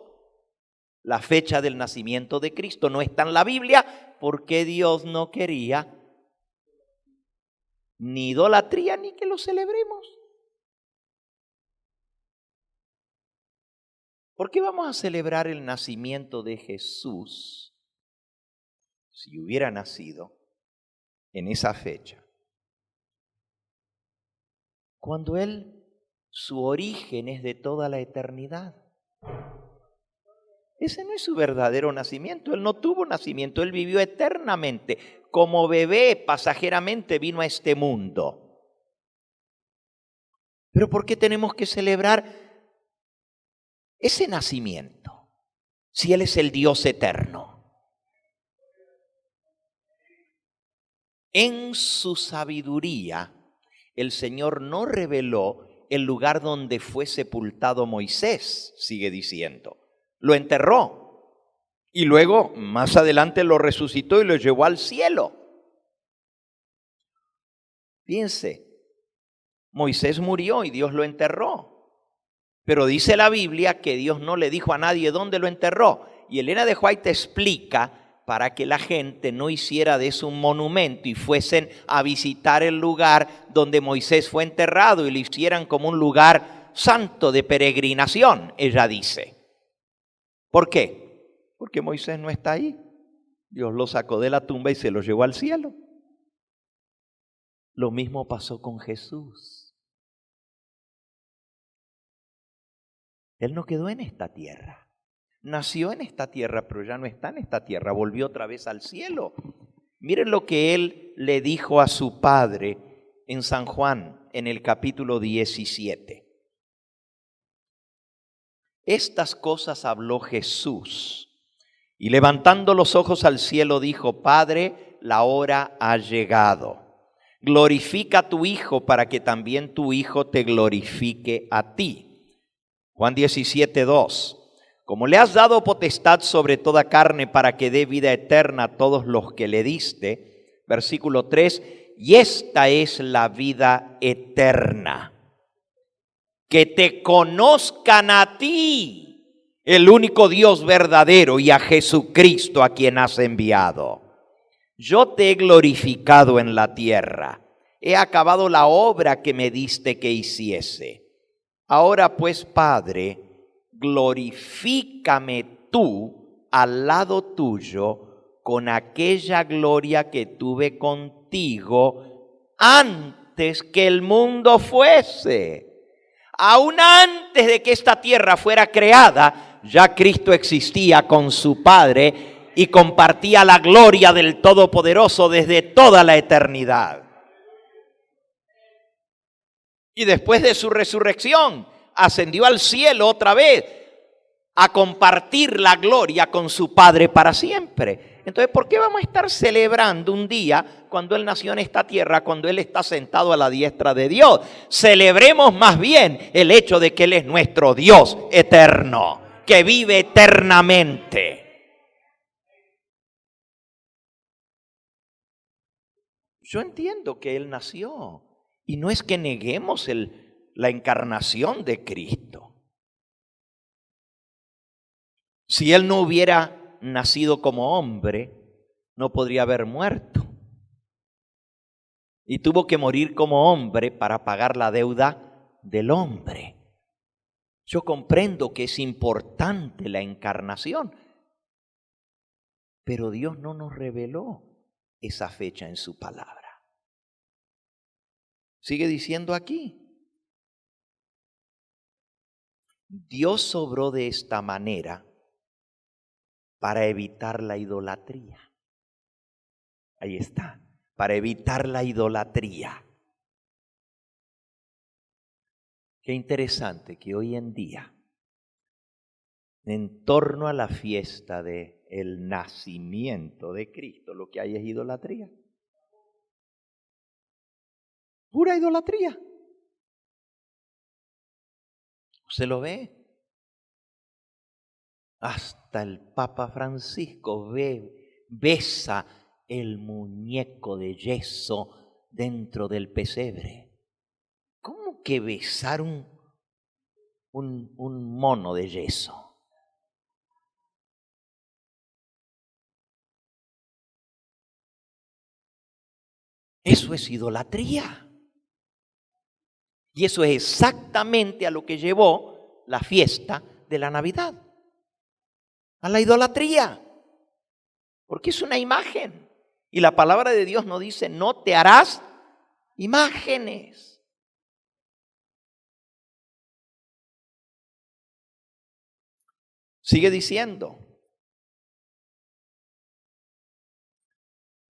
la fecha del nacimiento de Cristo. No está en la Biblia porque Dios no quería ni idolatría ni que lo celebremos. ¿Por qué vamos a celebrar el nacimiento de Jesús si hubiera nacido en esa fecha? Cuando su origen es de toda la eternidad. Ese no es su verdadero nacimiento. Él no tuvo nacimiento, Él vivió eternamente. Como bebé, pasajeramente vino a este mundo. Pero ¿por qué tenemos que celebrar ese nacimiento si Él es el Dios eterno? En su sabiduría, el Señor no reveló el lugar donde fue sepultado Moisés, sigue diciendo. Lo enterró y luego más adelante lo resucitó y lo llevó al cielo. Fíjense, Moisés murió y Dios lo enterró. Pero dice la Biblia que Dios no le dijo a nadie dónde lo enterró. Y Elena de White explica para que la gente no hiciera de eso un monumento y fuesen a visitar el lugar donde Moisés fue enterrado y lo hicieran como un lugar santo de peregrinación, ella dice. ¿Por qué? Porque Moisés no está ahí. Dios lo sacó de la tumba y se lo llevó al cielo. Lo mismo pasó con Jesús. Él no quedó en esta tierra. Nació en esta tierra, pero ya no está en esta tierra. Volvió otra vez al cielo. Miren lo que él le dijo a su padre en San Juan, en el capítulo 17. Estas cosas habló Jesús, y levantando los ojos al cielo dijo: Padre, la hora ha llegado. Glorifica a tu Hijo para que también tu Hijo te glorifique a ti. Juan 17:2. Como le has dado potestad sobre toda carne para que dé vida eterna a todos los que le diste. Versículo 3. Y esta es la vida eterna, que te conozcan a ti, el único Dios verdadero, y a Jesucristo a quien has enviado. Yo te he glorificado en la tierra, he acabado la obra que me diste que hiciese. Ahora pues, Padre, glorifícame tú al lado tuyo con aquella gloria que tuve contigo antes que el mundo fuese. Aún antes de que esta tierra fuera creada, ya Cristo existía con su Padre y compartía la gloria del Todopoderoso desde toda la eternidad. Y después de su resurrección, ascendió al cielo otra vez a compartir la gloria con su Padre para siempre. Entonces, ¿por qué vamos a estar celebrando un día cuando Él nació en esta tierra, cuando Él está sentado a la diestra de Dios? Celebremos más bien el hecho de que Él es nuestro Dios eterno, que vive eternamente. Yo entiendo que Él nació y no es que neguemos la encarnación de Cristo. Si Él no hubiera nacido como hombre, no podría haber muerto. Y tuvo que morir como hombre para pagar la deuda del hombre. Yo comprendo que es importante la encarnación, pero Dios no nos reveló esa fecha en su palabra. Sigue diciendo aquí: Dios obró de esta manera para evitar la idolatría. Ahí está, para evitar la idolatría. Qué interesante que hoy en día, en torno a la fiesta del nacimiento de Cristo, lo que hay es idolatría. Pura idolatría. ¿Se lo ve? Hasta el Papa Francisco besa el muñeco de yeso dentro del pesebre. ¿Cómo que besar un mono de yeso. Eso es idolatría. Y eso es exactamente a lo que llevó la fiesta de la Navidad. A la idolatría. Porque es una imagen. Y la palabra de Dios nos dice, no te harás imágenes. Sigue diciendo.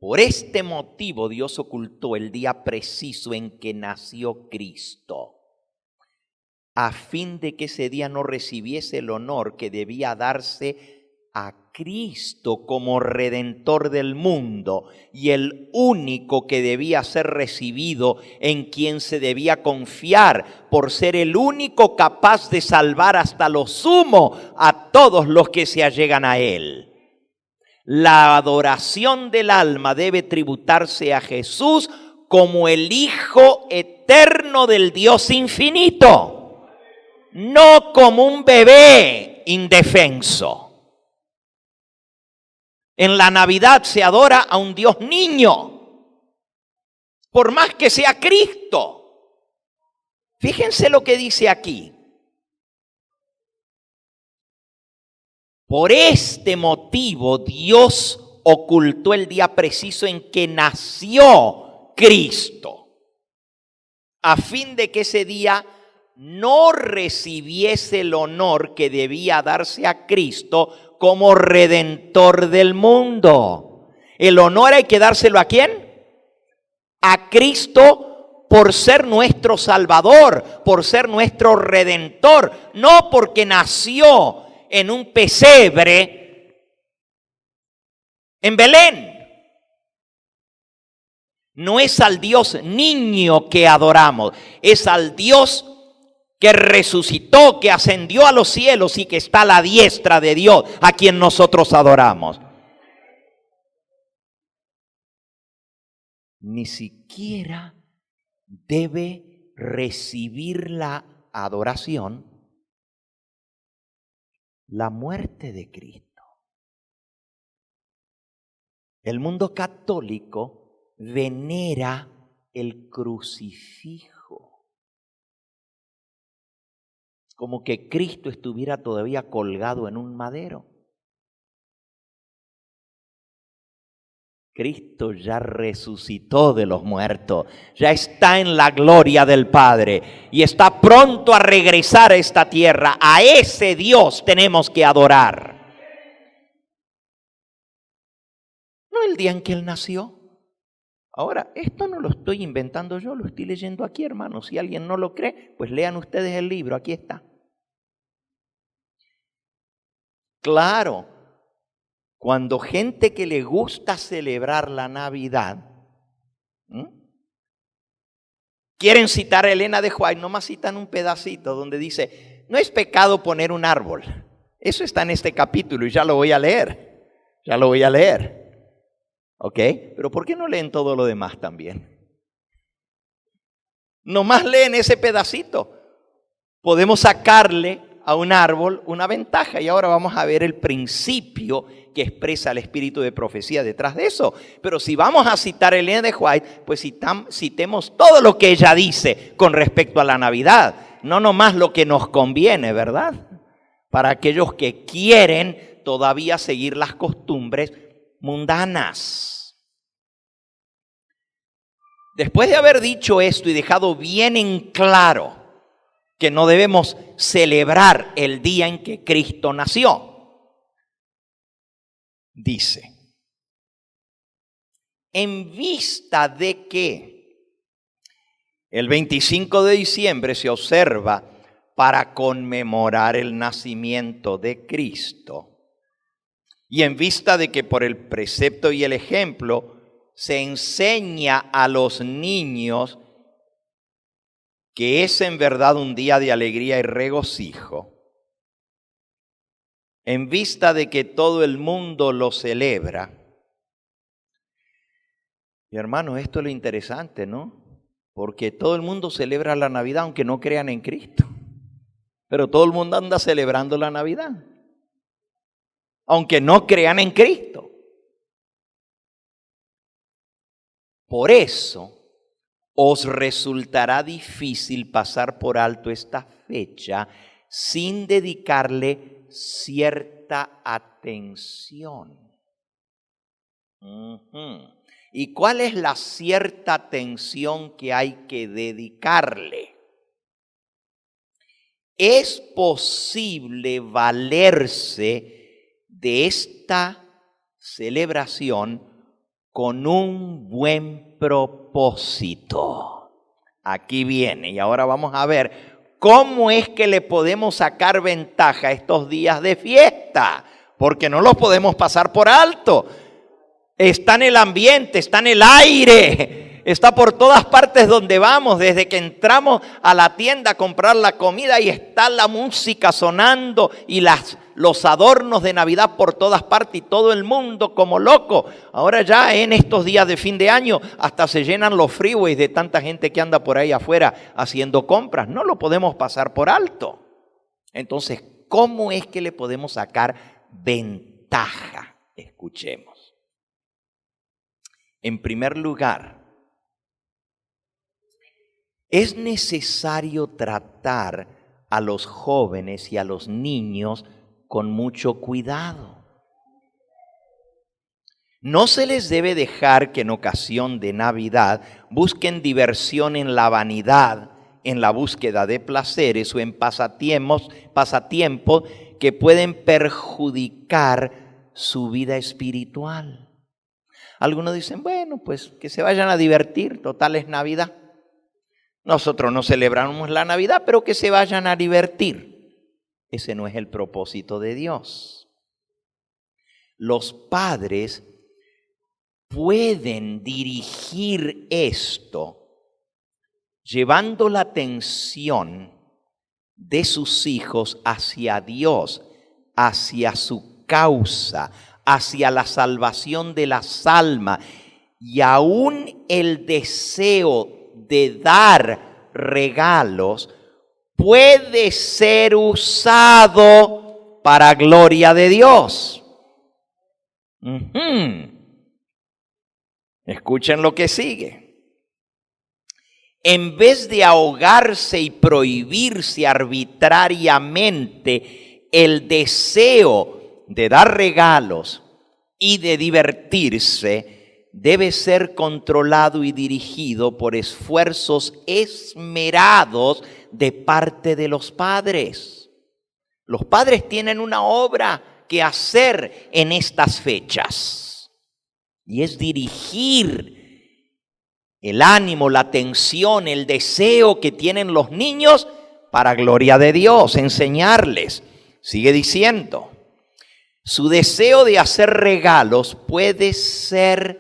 Por este motivo Dios ocultó el día preciso en que nació Cristo, a fin de que ese día no recibiese el honor que debía darse a Cristo como Redentor del mundo y el único que debía ser recibido, en quien se debía confiar por ser el único capaz de salvar hasta lo sumo a todos los que se allegan a Él. La adoración del alma debe tributarse a Jesús como el Hijo eterno del Dios infinito, no como un bebé indefenso. En la Navidad se adora a un Dios niño, por más que sea Cristo. Fíjense lo que dice aquí. Por este motivo Dios ocultó el día preciso en que nació Cristo, a fin de que ese día no recibiese el honor que debía darse a Cristo como Redentor del mundo. El honor hay que dárselo ¿a quién? A Cristo, por ser nuestro Salvador, por ser nuestro Redentor, no porque nació en un pesebre en Belén. No es al Dios niño que adoramos, es al Dios que resucitó, que ascendió a los cielos y que está a la diestra de Dios, a quien nosotros adoramos. Ni siquiera debe recibir la adoración la muerte de Cristo. El mundo católico venera el crucifijo, como que Cristo estuviera todavía colgado en un madero. Cristo ya resucitó de los muertos, ya está en la gloria del Padre y está pronto a regresar a esta tierra. A ese Dios tenemos que adorar. No el día en que Él nació. Ahora, esto no lo estoy inventando yo, lo estoy leyendo aquí, hermanos. Si alguien no lo cree, pues lean ustedes el libro, aquí está. Claro. Cuando gente que le gusta celebrar la Navidad, quieren citar a Elena de White, nomás citan un pedacito donde dice, no es pecado poner un árbol. Eso está en este capítulo y ya lo voy a leer. ¿Ok? Pero ¿por qué no leen todo lo demás también? Nomás leen ese pedacito. Podemos sacarle a un árbol una ventaja y ahora vamos a ver el principio que expresa el espíritu de profecía detrás de eso. Pero si vamos a citar a Elena de White, pues citemos todo lo que ella dice con respecto a la Navidad, no nomás lo que nos conviene, ¿verdad? Para aquellos que quieren todavía seguir las costumbres mundanas. Después de haber dicho esto y dejado bien en claro que no debemos celebrar el día en que Cristo nació, dice, en vista de que el 25 de diciembre se observa para conmemorar el nacimiento de Cristo, y en vista de que por el precepto y el ejemplo se enseña a los niños que es en verdad un día de alegría y regocijo, en vista de que todo el mundo lo celebra. Y hermanos, esto es lo interesante, ¿no? Porque todo el mundo celebra la Navidad aunque no crean en Cristo. Pero todo el mundo anda celebrando la Navidad, aunque no crean en Cristo. Por eso os resultará difícil pasar por alto esta fecha sin dedicarle cierta atención. ¿Y cuál es la cierta atención que hay que dedicarle? Es posible valerse de esta celebración con un buen propósito. Aquí viene, y ahora vamos a ver cómo es que le podemos sacar ventaja a estos días de fiesta, porque no los podemos pasar por alto. Está en el ambiente, está en el aire, está por todas partes donde vamos. Desde que entramos a la tienda a comprar la comida y está la música sonando y los adornos de Navidad por todas partes y todo el mundo como loco. Ahora ya en estos días de fin de año hasta se llenan los freeways de tanta gente que anda por ahí afuera haciendo compras. No lo podemos pasar por alto. Entonces, ¿cómo es que le podemos sacar ventaja? Escuchemos. En primer lugar, es necesario tratar a los jóvenes y a los niños con mucho cuidado. No se les debe dejar que en ocasión de Navidad busquen diversión en la vanidad, en la búsqueda de placeres o en pasatiempos que pueden perjudicar su vida espiritual. Algunos dicen, bueno, pues que se vayan a divertir, total es Navidad. Nosotros no celebramos la Navidad, pero que se vayan a divertir. Ese no es el propósito de Dios. Los padres pueden dirigir esto llevando la atención de sus hijos hacia Dios, hacia su causa, hacia la salvación de las almas, y aún el deseo de dar regalos puede ser usado para gloria de Dios. Escuchen lo que sigue. En vez de ahogarse y prohibirse arbitrariamente el deseo de dar regalos y de divertirse, debe ser controlado y dirigido por esfuerzos esmerados de parte de los padres. Los padres tienen una obra que hacer en estas fechas, y es dirigir el ánimo, la atención, el deseo que tienen los niños para gloria de Dios, enseñarles. Sigue diciendo, su deseo de hacer regalos puede ser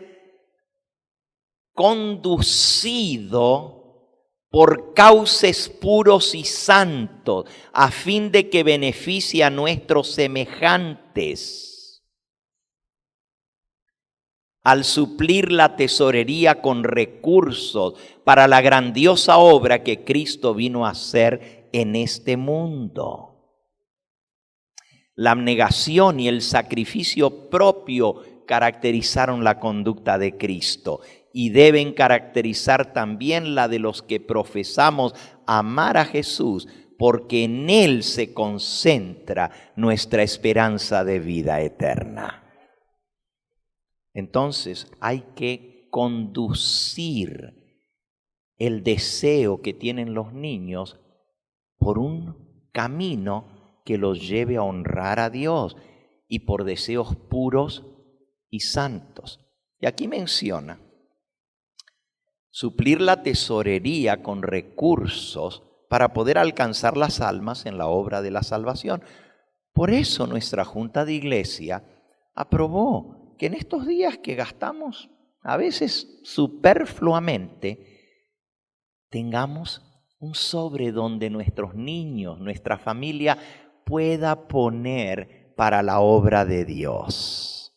conducido por cauces puros y santos, a fin de que beneficie a nuestros semejantes. Al suplir la tesorería con recursos para la grandiosa obra que Cristo vino a hacer en este mundo. La abnegación y el sacrificio propio caracterizaron la conducta de Cristo y deben caracterizar también la de los que profesamos amar a Jesús, porque en Él se concentra nuestra esperanza de vida eterna. Entonces hay que conducir el deseo que tienen los niños por un camino que los lleve a honrar a Dios y por deseos puros y santos. Y aquí menciona suplir la tesorería con recursos para poder alcanzar las almas en la obra de la salvación. Por eso nuestra Junta de Iglesia aprobó que en estos días que gastamos a veces superfluamente, tengamos un sobre donde nuestros niños, nuestra familia pueda poner para la obra de Dios.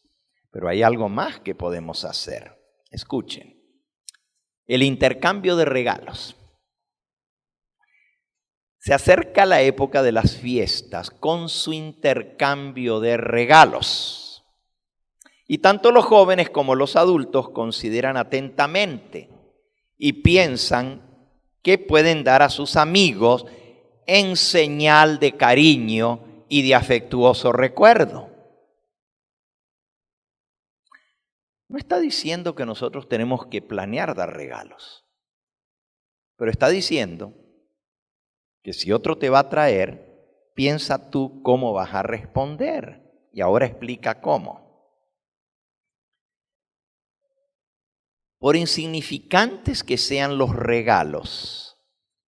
Pero hay algo más que podemos hacer. Escuchen. El intercambio de regalos. Se acerca la época de las fiestas con su intercambio de regalos. Y tanto los jóvenes como los adultos consideran atentamente y piensan qué pueden dar a sus amigos en señal de cariño y de afectuoso recuerdo. No está diciendo que nosotros tenemos que planear dar regalos, pero está diciendo que si otro te va a traer, piensa tú cómo vas a responder. Y ahora explica cómo. Por insignificantes que sean los regalos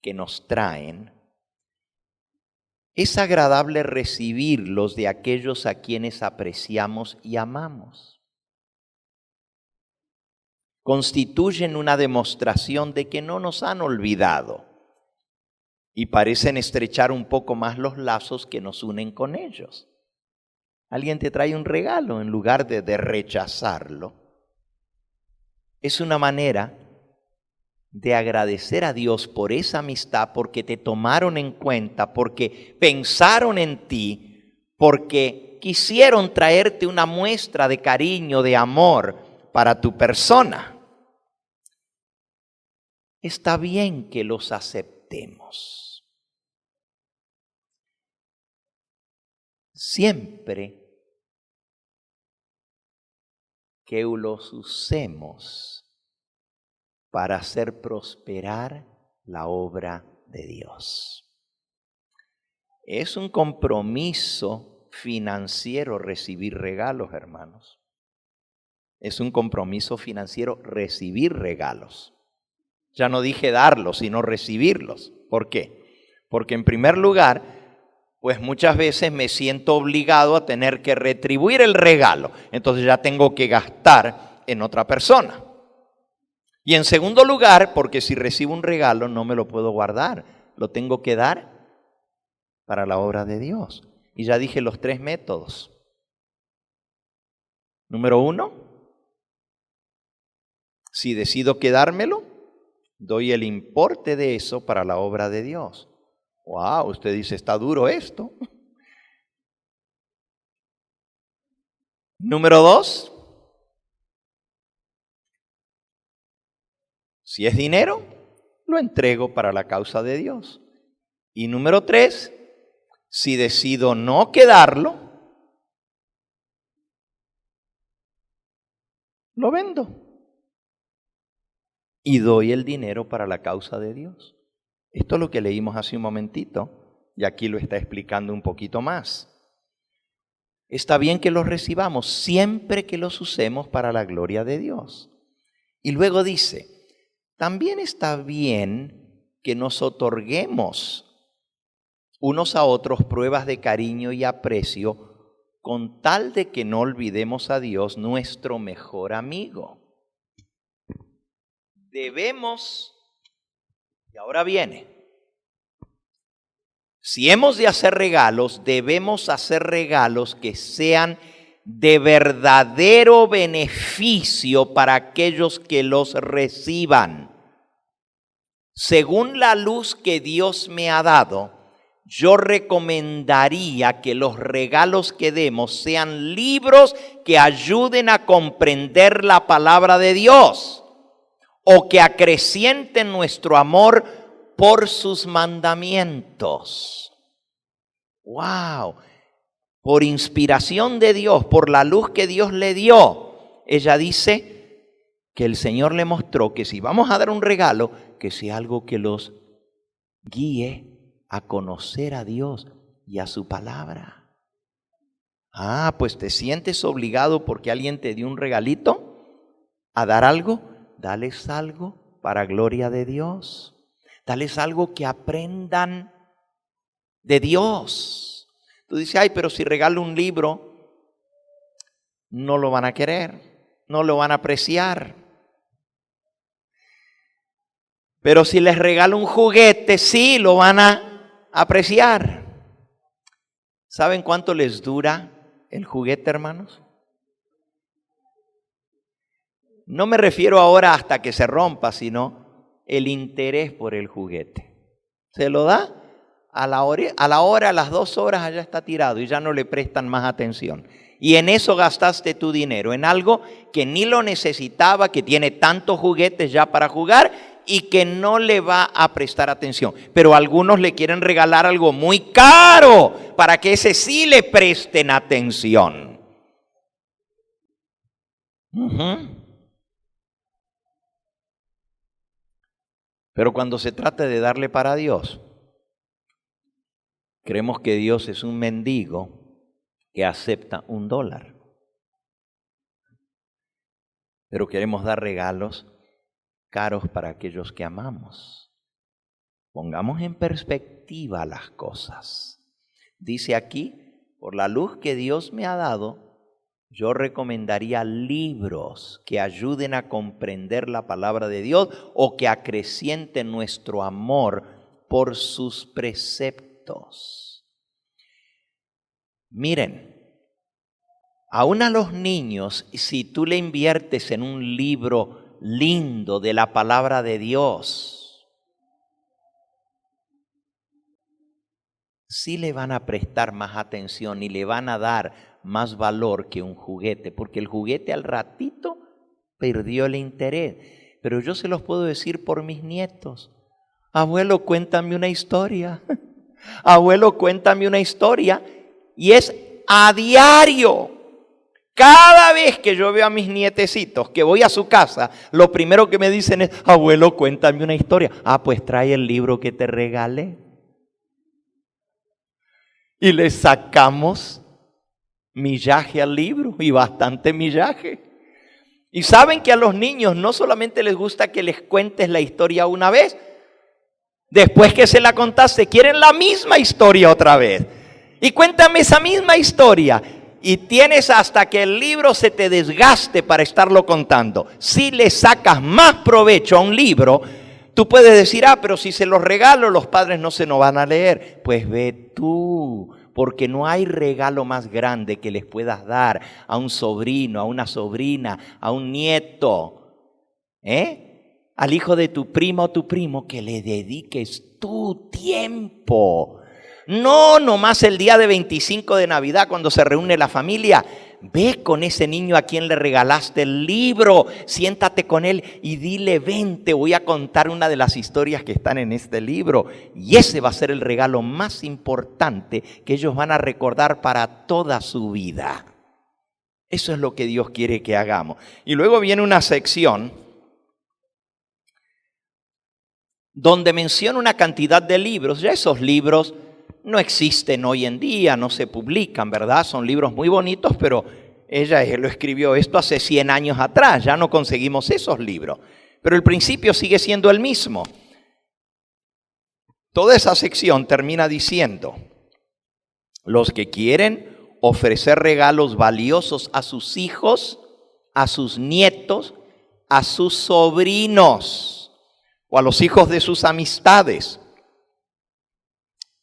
que nos traen, es agradable recibirlos de aquellos a quienes apreciamos y amamos. Constituyen una demostración de que no nos han olvidado y parecen estrechar un poco más los lazos que nos unen con ellos. Alguien te trae un regalo en lugar de rechazarlo. Es una manera de agradecer a Dios por esa amistad, porque te tomaron en cuenta, porque pensaron en ti, porque quisieron traerte una muestra de cariño, de amor para tu persona. Está bien que los aceptemos. Siempre que los usemos para hacer prosperar la obra de Dios. Es un compromiso financiero recibir regalos, hermanos. Es un compromiso financiero recibir regalos. Ya no dije darlos, sino recibirlos. ¿Por qué? Porque en primer lugar, pues muchas veces me siento obligado a tener que retribuir el regalo. Entonces ya tengo que gastar en otra persona. Y en segundo lugar, porque si recibo un regalo no me lo puedo guardar. Lo tengo que dar para la obra de Dios. Y ya dije los 3 métodos. Número 1, si decido quedármelo, doy el importe de eso para la obra de Dios. Wow, usted dice, está duro esto. Número 2, si es dinero, lo entrego para la causa de Dios. Y número 3, si decido no quedarlo, lo vendo y doy el dinero para la causa de Dios. Esto es lo que leímos hace un momentito y aquí lo está explicando un poquito más. Está bien que los recibamos siempre que los usemos para la gloria de Dios. Y luego dice, también está bien que nos otorguemos unos a otros pruebas de cariño y aprecio con tal de que no olvidemos a Dios, nuestro mejor amigo. Debemos, y ahora viene, si hemos de hacer regalos, debemos hacer regalos que sean de verdadero beneficio para aquellos que los reciban. Según la luz que Dios me ha dado, yo recomendaría que los regalos que demos sean libros que ayuden a comprender la palabra de Dios o que acrecienten nuestro amor por sus mandamientos. ¡Wow! Por inspiración de Dios, por la luz que Dios le dio, ella dice que el Señor le mostró que si vamos a dar un regalo, que sea algo que los guíe a conocer a Dios y a su palabra. Ah, pues te sientes obligado porque alguien te dio un regalito a dar algo. Dales algo para gloria de Dios. Dales algo que aprendan de Dios. Tú dices, ay, pero si regalo un libro, no lo van a querer, no lo van a apreciar. Pero si les regalo un juguete, sí, lo van a apreciar. ¿Saben cuánto les dura el juguete, hermanos? No me refiero ahora hasta que se rompa, sino el interés por el juguete. Se lo da a las 2 horas allá está tirado y ya no le prestan más atención. Y en eso gastaste tu dinero, en algo que ni lo necesitaba, que tiene tantos juguetes ya para jugar y que no le va a prestar atención. Pero algunos le quieren regalar algo muy caro para que ese sí le presten atención. Pero cuando se trata de darle para Dios, creemos que Dios es un mendigo que acepta $1. Pero queremos dar regalos caros para aquellos que amamos. Pongamos en perspectiva las cosas. Dice aquí, por la luz que Dios me ha dado, yo recomendaría libros que ayuden a comprender la palabra de Dios o que acrecienten nuestro amor por sus preceptos. Miren, aún a los niños, si tú le inviertes en un libro lindo de la palabra de Dios, sí le van a prestar más atención y le van a dar más valor que un juguete, porque el juguete al ratito perdió el interés. Pero yo se los puedo decir por mis nietos. Abuelo, cuéntame una historia. Abuelo, cuéntame una historia. Y es a diario. Cada vez que yo veo a mis nietecitos que voy a su casa, lo primero que me dicen es, abuelo, cuéntame una historia. Ah, pues trae el libro que te regalé. Y le sacamos millaje al libro, y bastante millaje. Y saben que a los niños no solamente les gusta que les cuentes la historia una vez, después que se la contaste, quieren la misma historia otra vez. Y cuéntame esa misma historia. Y tienes hasta que el libro se te desgaste para estarlo contando. Si le sacas más provecho a un libro, tú puedes decir, pero si se los regalo, los padres no se nos van a leer. Pues ve tú, porque no hay regalo más grande que les puedas dar a un sobrino, a una sobrina, a un nieto, al hijo de tu prima o tu primo, que le dediques tu tiempo. No nomás el día de 25 de Navidad cuando se reúne la familia. Ve con ese niño a quien le regalaste el libro, siéntate con él y dile, ven, te voy a contar una de las historias que están en este libro. Y ese va a ser el regalo más importante que ellos van a recordar para toda su vida. Eso es lo que Dios quiere que hagamos. Y luego viene una sección donde menciona una cantidad de libros. Ya esos libros no existen hoy en día, no se publican, ¿verdad? Son libros muy bonitos, pero él lo escribió esto hace 100 años atrás, ya no conseguimos esos libros. Pero el principio sigue siendo el mismo. Toda esa sección termina diciendo, los que quieren ofrecer regalos valiosos a sus hijos, a sus nietos, a sus sobrinos o a los hijos de sus amistades,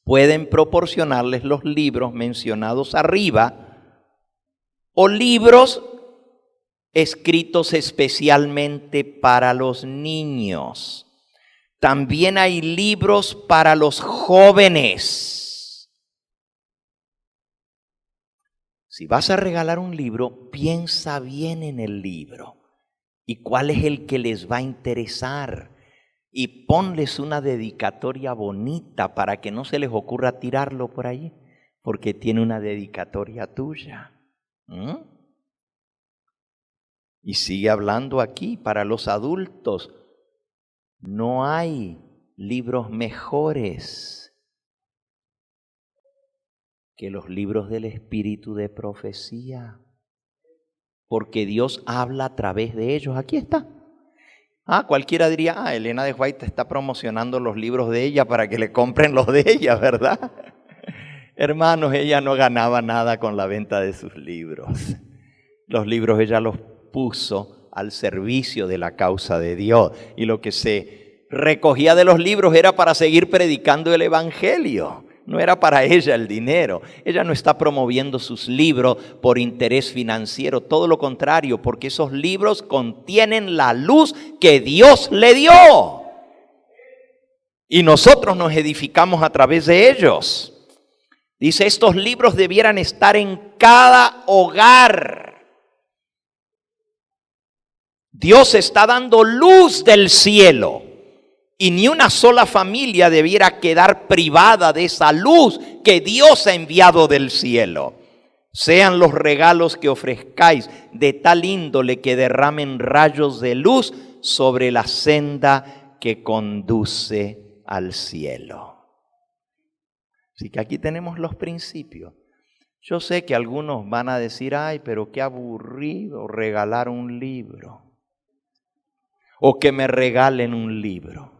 pueden proporcionarles los libros mencionados arriba o libros escritos especialmente para los niños. También hay libros para los jóvenes. Si vas a regalar un libro, piensa bien en el libro y cuál es el que les va a interesar. Y ponles una dedicatoria bonita para que no se les ocurra tirarlo por allí, porque tiene una dedicatoria tuya. Y sigue hablando aquí, para los adultos, no hay libros mejores que los libros del espíritu de profecía, porque Dios habla a través de ellos. Aquí está. Cualquiera diría, Elena de White está promocionando los libros de ella para que le compren los de ella, ¿verdad? Hermanos, ella no ganaba nada con la venta de sus libros. Los libros ella los puso al servicio de la causa de Dios. Y lo que se recogía de los libros era para seguir predicando el evangelio. No era para ella el dinero. Ella no está promoviendo sus libros por interés financiero. Todo lo contrario, porque esos libros contienen la luz que Dios le dio. Y nosotros nos edificamos a través de ellos. Dice, estos libros debieran estar en cada hogar. Dios está dando luz del cielo y ni una sola familia debiera quedar privada de esa luz que Dios ha enviado del cielo. Sean los regalos que ofrezcáis de tal índole que derramen rayos de luz sobre la senda que conduce al cielo. Así que aquí tenemos los principios. Yo sé que algunos van a decir, ay, pero qué aburrido regalar un libro. O que me regalen un libro.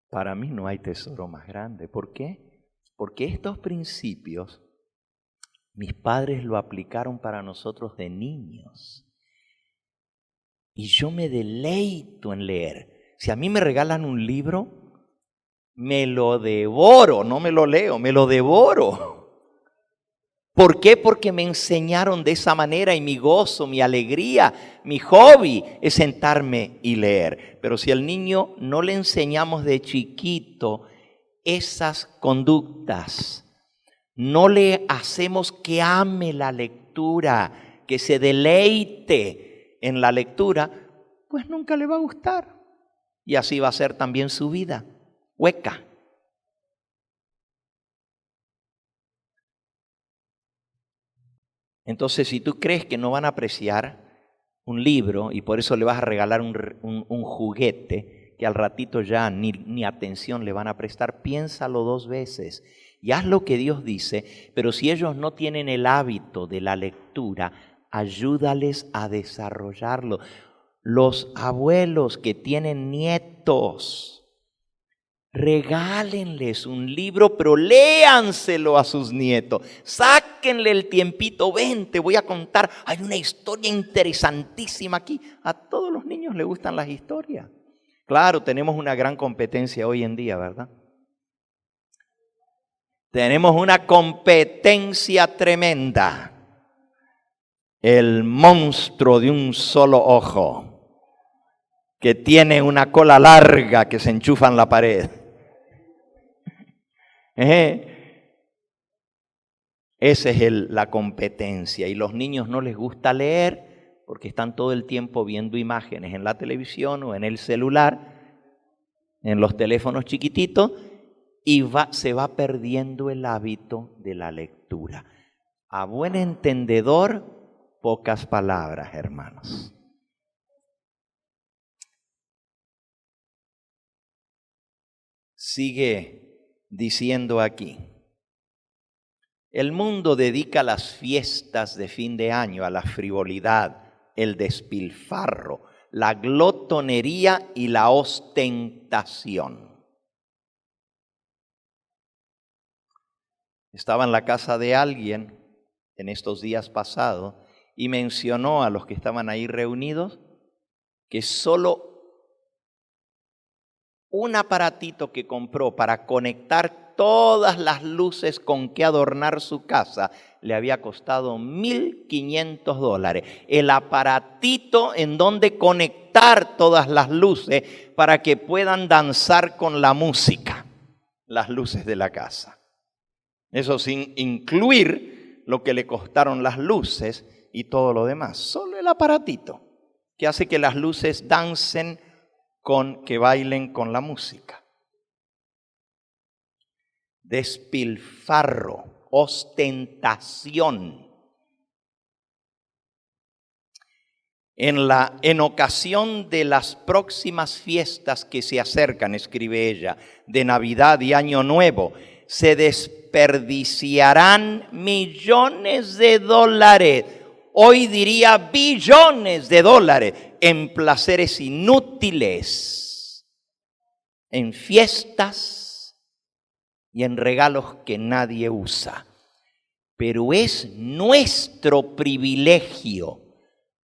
Para mí no hay tesoro más grande. ¿Por qué? Porque estos principios, mis padres lo aplicaron para nosotros de niños. Y yo me deleito en leer. Si a mí me regalan un libro, me lo devoro, no me lo leo, me lo devoro. ¿Por qué? Porque me enseñaron de esa manera y mi gozo, mi alegría, mi hobby es sentarme y leer. Pero si al niño no le enseñamos de chiquito esas conductas, no le hacemos que ame la lectura, que se deleite en la lectura, pues nunca le va a gustar. Y así va a ser también su vida, hueca. Entonces, si tú crees que no van a apreciar un libro y por eso le vas a regalar un juguete que al ratito ya ni atención le van a prestar, piénsalo 2 veces y haz lo que Dios dice. Pero si ellos no tienen el hábito de la lectura, ayúdales a desarrollarlo. Los abuelos que tienen nietos, regálenles un libro, pero léanselo a sus nietos. Sáquenle el tiempito, ven, te voy a contar. Hay una historia interesantísima aquí. A todos los niños les gustan las historias. Claro, tenemos una gran competencia hoy en día, ¿verdad? Tenemos una competencia tremenda. El monstruo de un solo ojo, que tiene una cola larga que se enchufa en la pared. Esa es la competencia. Y los niños no les gusta leer porque están todo el tiempo viendo imágenes en la televisión o en el celular, en los teléfonos chiquititos, y se va perdiendo el hábito de la lectura. A buen entendedor, pocas palabras, hermanos. Sigue diciendo aquí, el mundo dedica las fiestas de fin de año a la frivolidad, el despilfarro, la glotonería y la ostentación. Estaba en la casa de alguien en estos días pasados y mencionó a los que estaban ahí reunidos que solo un aparatito que compró para conectar todas las luces con que adornar su casa le había costado $1,500. El aparatito en donde conectar todas las luces para que puedan danzar con la música, las luces de la casa. Eso sin incluir lo que le costaron las luces y todo lo demás. Solo el aparatito que hace que las luces dancen que bailen con la música. Despilfarro, ostentación. En ocasión de las próximas fiestas que se acercan, escribe ella, de Navidad y Año Nuevo, se desperdiciarán millones de dólares. Hoy diría billones de dólares en placeres inútiles, en fiestas y en regalos que nadie usa. Pero es nuestro privilegio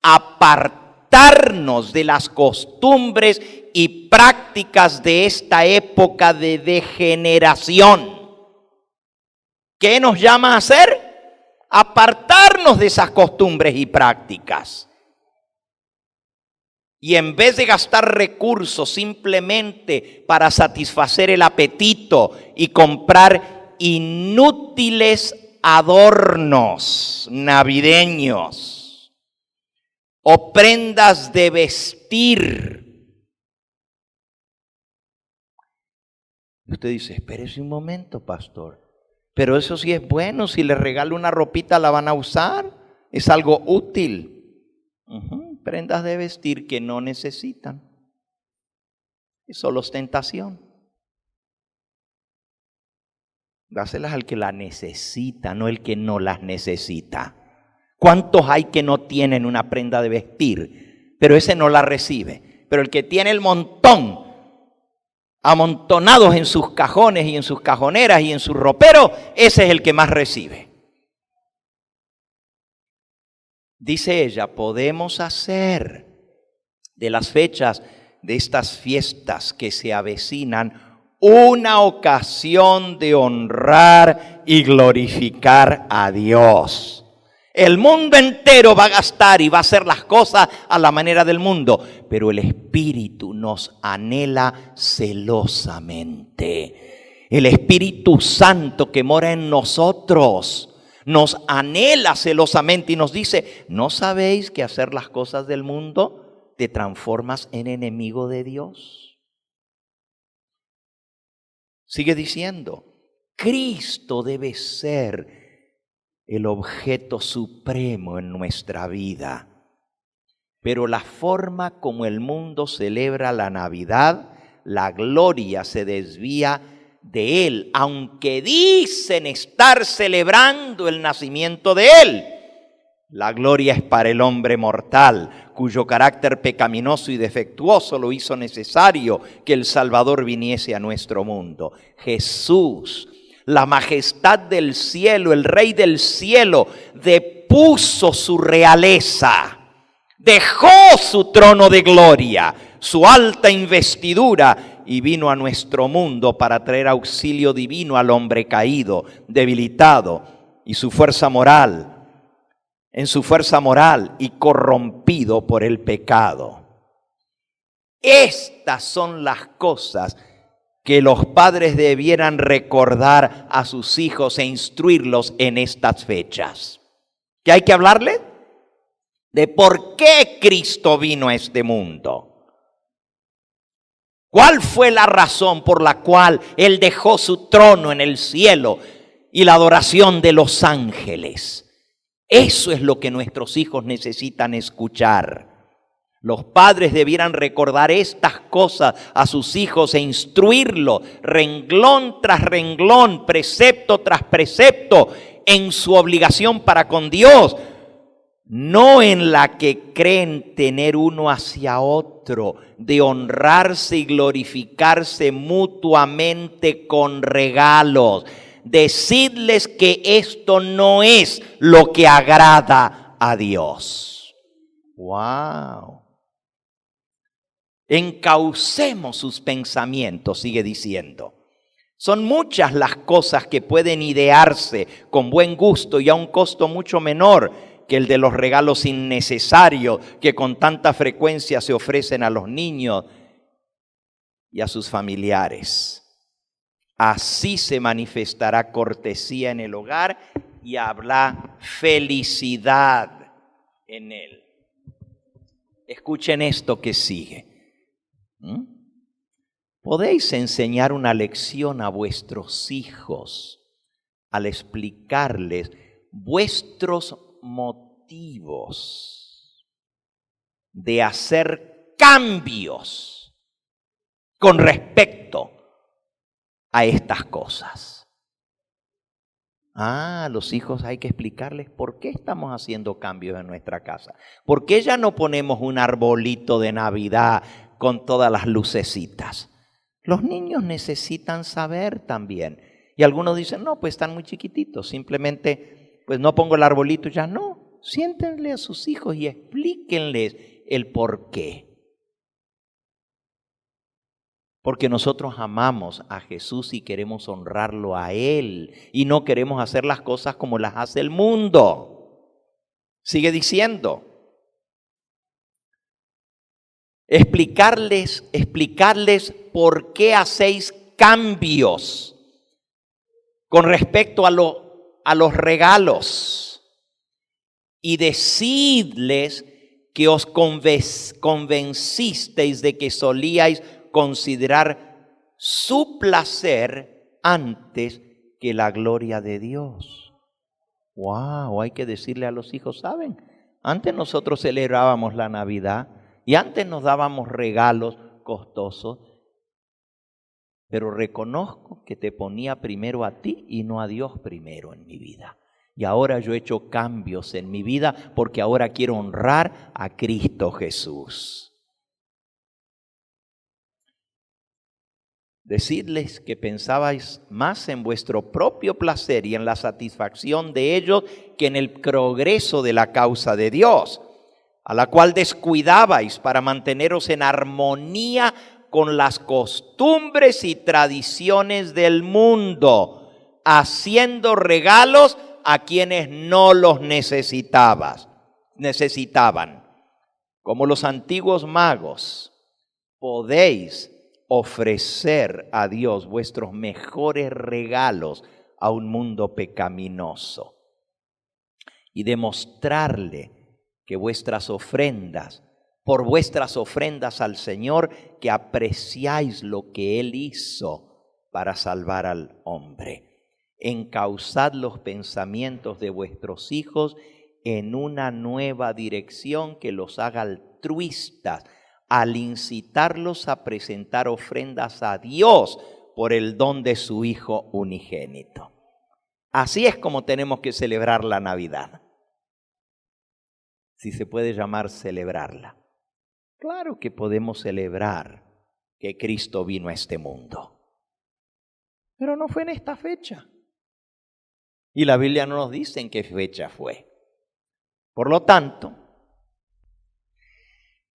apartarnos de las costumbres y prácticas de esta época de degeneración. ¿Qué nos llama a hacer? Apartarnos de esas costumbres y prácticas Y en vez de gastar recursos simplemente para satisfacer el apetito y comprar inútiles adornos navideños o prendas de vestir. Usted dice, espérese un momento, pastor. Pero eso sí es bueno, si le regalo una ropita la van a usar, es algo útil. Prendas de vestir que no necesitan. Es solo ostentación. Dáselas al que la necesita, no el que no las necesita. ¿Cuántos hay que no tienen una prenda de vestir, pero ese no la recibe? Pero el que tiene el montón, amontonados en sus cajones y en sus cajoneras y en su ropero, ese es el que más recibe. Dice ella, podemos hacer de las fechas de estas fiestas que se avecinan una ocasión de honrar y glorificar a Dios. El mundo entero va a gastar y va a hacer las cosas a la manera del mundo, pero el Espíritu nos anhela celosamente. El Espíritu Santo que mora en nosotros nos anhela celosamente y nos dice, ¿no sabéis que hacer las cosas del mundo te transformas en enemigo de Dios? Sigue diciendo, Cristo debe ser el objeto supremo en nuestra vida. Pero la forma como el mundo celebra la Navidad, la gloria se desvía de Él, aunque dicen estar celebrando el nacimiento de Él. La gloria es para el hombre mortal, cuyo carácter pecaminoso y defectuoso lo hizo necesario que el Salvador viniese a nuestro mundo. Jesús, la majestad del cielo, el Rey del cielo, depuso su realeza, dejó su trono de gloria, su alta investidura, y vino a nuestro mundo para traer auxilio divino al hombre caído, debilitado, y su fuerza moral, en su fuerza moral y corrompido por el pecado. Estas son las cosas que los padres debieran recordar a sus hijos e instruirlos en estas fechas. ¿Qué hay que hablarle? De por qué Cristo vino a este mundo. ¿Cuál fue la razón por la cual Él dejó su trono en el cielo y la adoración de los ángeles? Eso es lo que nuestros hijos necesitan escuchar. Los padres debieran recordar estas cosas a sus hijos e instruirlos renglón tras renglón, precepto tras precepto, en su obligación para con Dios, no en la que creen tener uno hacia otro, de honrarse y glorificarse mutuamente con regalos. Decidles que esto no es lo que agrada a Dios. ¡Wow! Encaucemos sus pensamientos, sigue diciendo. Son muchas las cosas que pueden idearse con buen gusto y a un costo mucho menor que el de los regalos innecesarios que con tanta frecuencia se ofrecen a los niños y a sus familiares. Así se manifestará cortesía en el hogar y habrá felicidad en él. Escuchen esto que sigue. Podéis enseñar una lección a vuestros hijos al explicarles vuestros motivos de hacer cambios con respecto a estas cosas. A los hijos hay que explicarles por qué estamos haciendo cambios en nuestra casa. ¿Por qué ya no ponemos un arbolito de Navidad con todas las lucecitas? Los niños necesitan saber también. Y algunos dicen, no, pues están muy chiquititos, simplemente pues no pongo el arbolito ya. No, siéntenle a sus hijos y explíquenles el por qué. Porque nosotros amamos a Jesús y queremos honrarlo a Él. Y no queremos hacer las cosas como las hace el mundo. Sigue diciendo. explicarles por qué hacéis cambios con respecto a los regalos y decidles que os convencisteis de que solíais considerar su placer antes que la gloria de Dios. Wow, hay que decirle a los hijos, ¿saben? Antes nosotros celebrábamos la Navidad y antes nos dábamos regalos costosos, pero reconozco que te ponía primero a ti y no a Dios primero en mi vida. Y ahora yo he hecho cambios en mi vida porque ahora quiero honrar a Cristo Jesús. Decidles que pensabais más en vuestro propio placer y en la satisfacción de ellos que en el progreso de la causa de Dios, a la cual descuidabais para manteneros en armonía con las costumbres y tradiciones del mundo, haciendo regalos a quienes no los necesitaban, como los antiguos magos. Podéis ofrecer a Dios vuestros mejores regalos a un mundo pecaminoso y demostrarle que por vuestras ofrendas al Señor, que apreciáis lo que Él hizo para salvar al hombre. Encauzad los pensamientos de vuestros hijos en una nueva dirección que los haga altruistas, al incitarlos a presentar ofrendas a Dios por el don de su Hijo unigénito. Así es como tenemos que celebrar la Navidad. Si se puede llamar celebrarla. Claro que podemos celebrar que Cristo vino a este mundo, pero no fue en esta fecha. Y la Biblia no nos dice en qué fecha fue. Por lo tanto,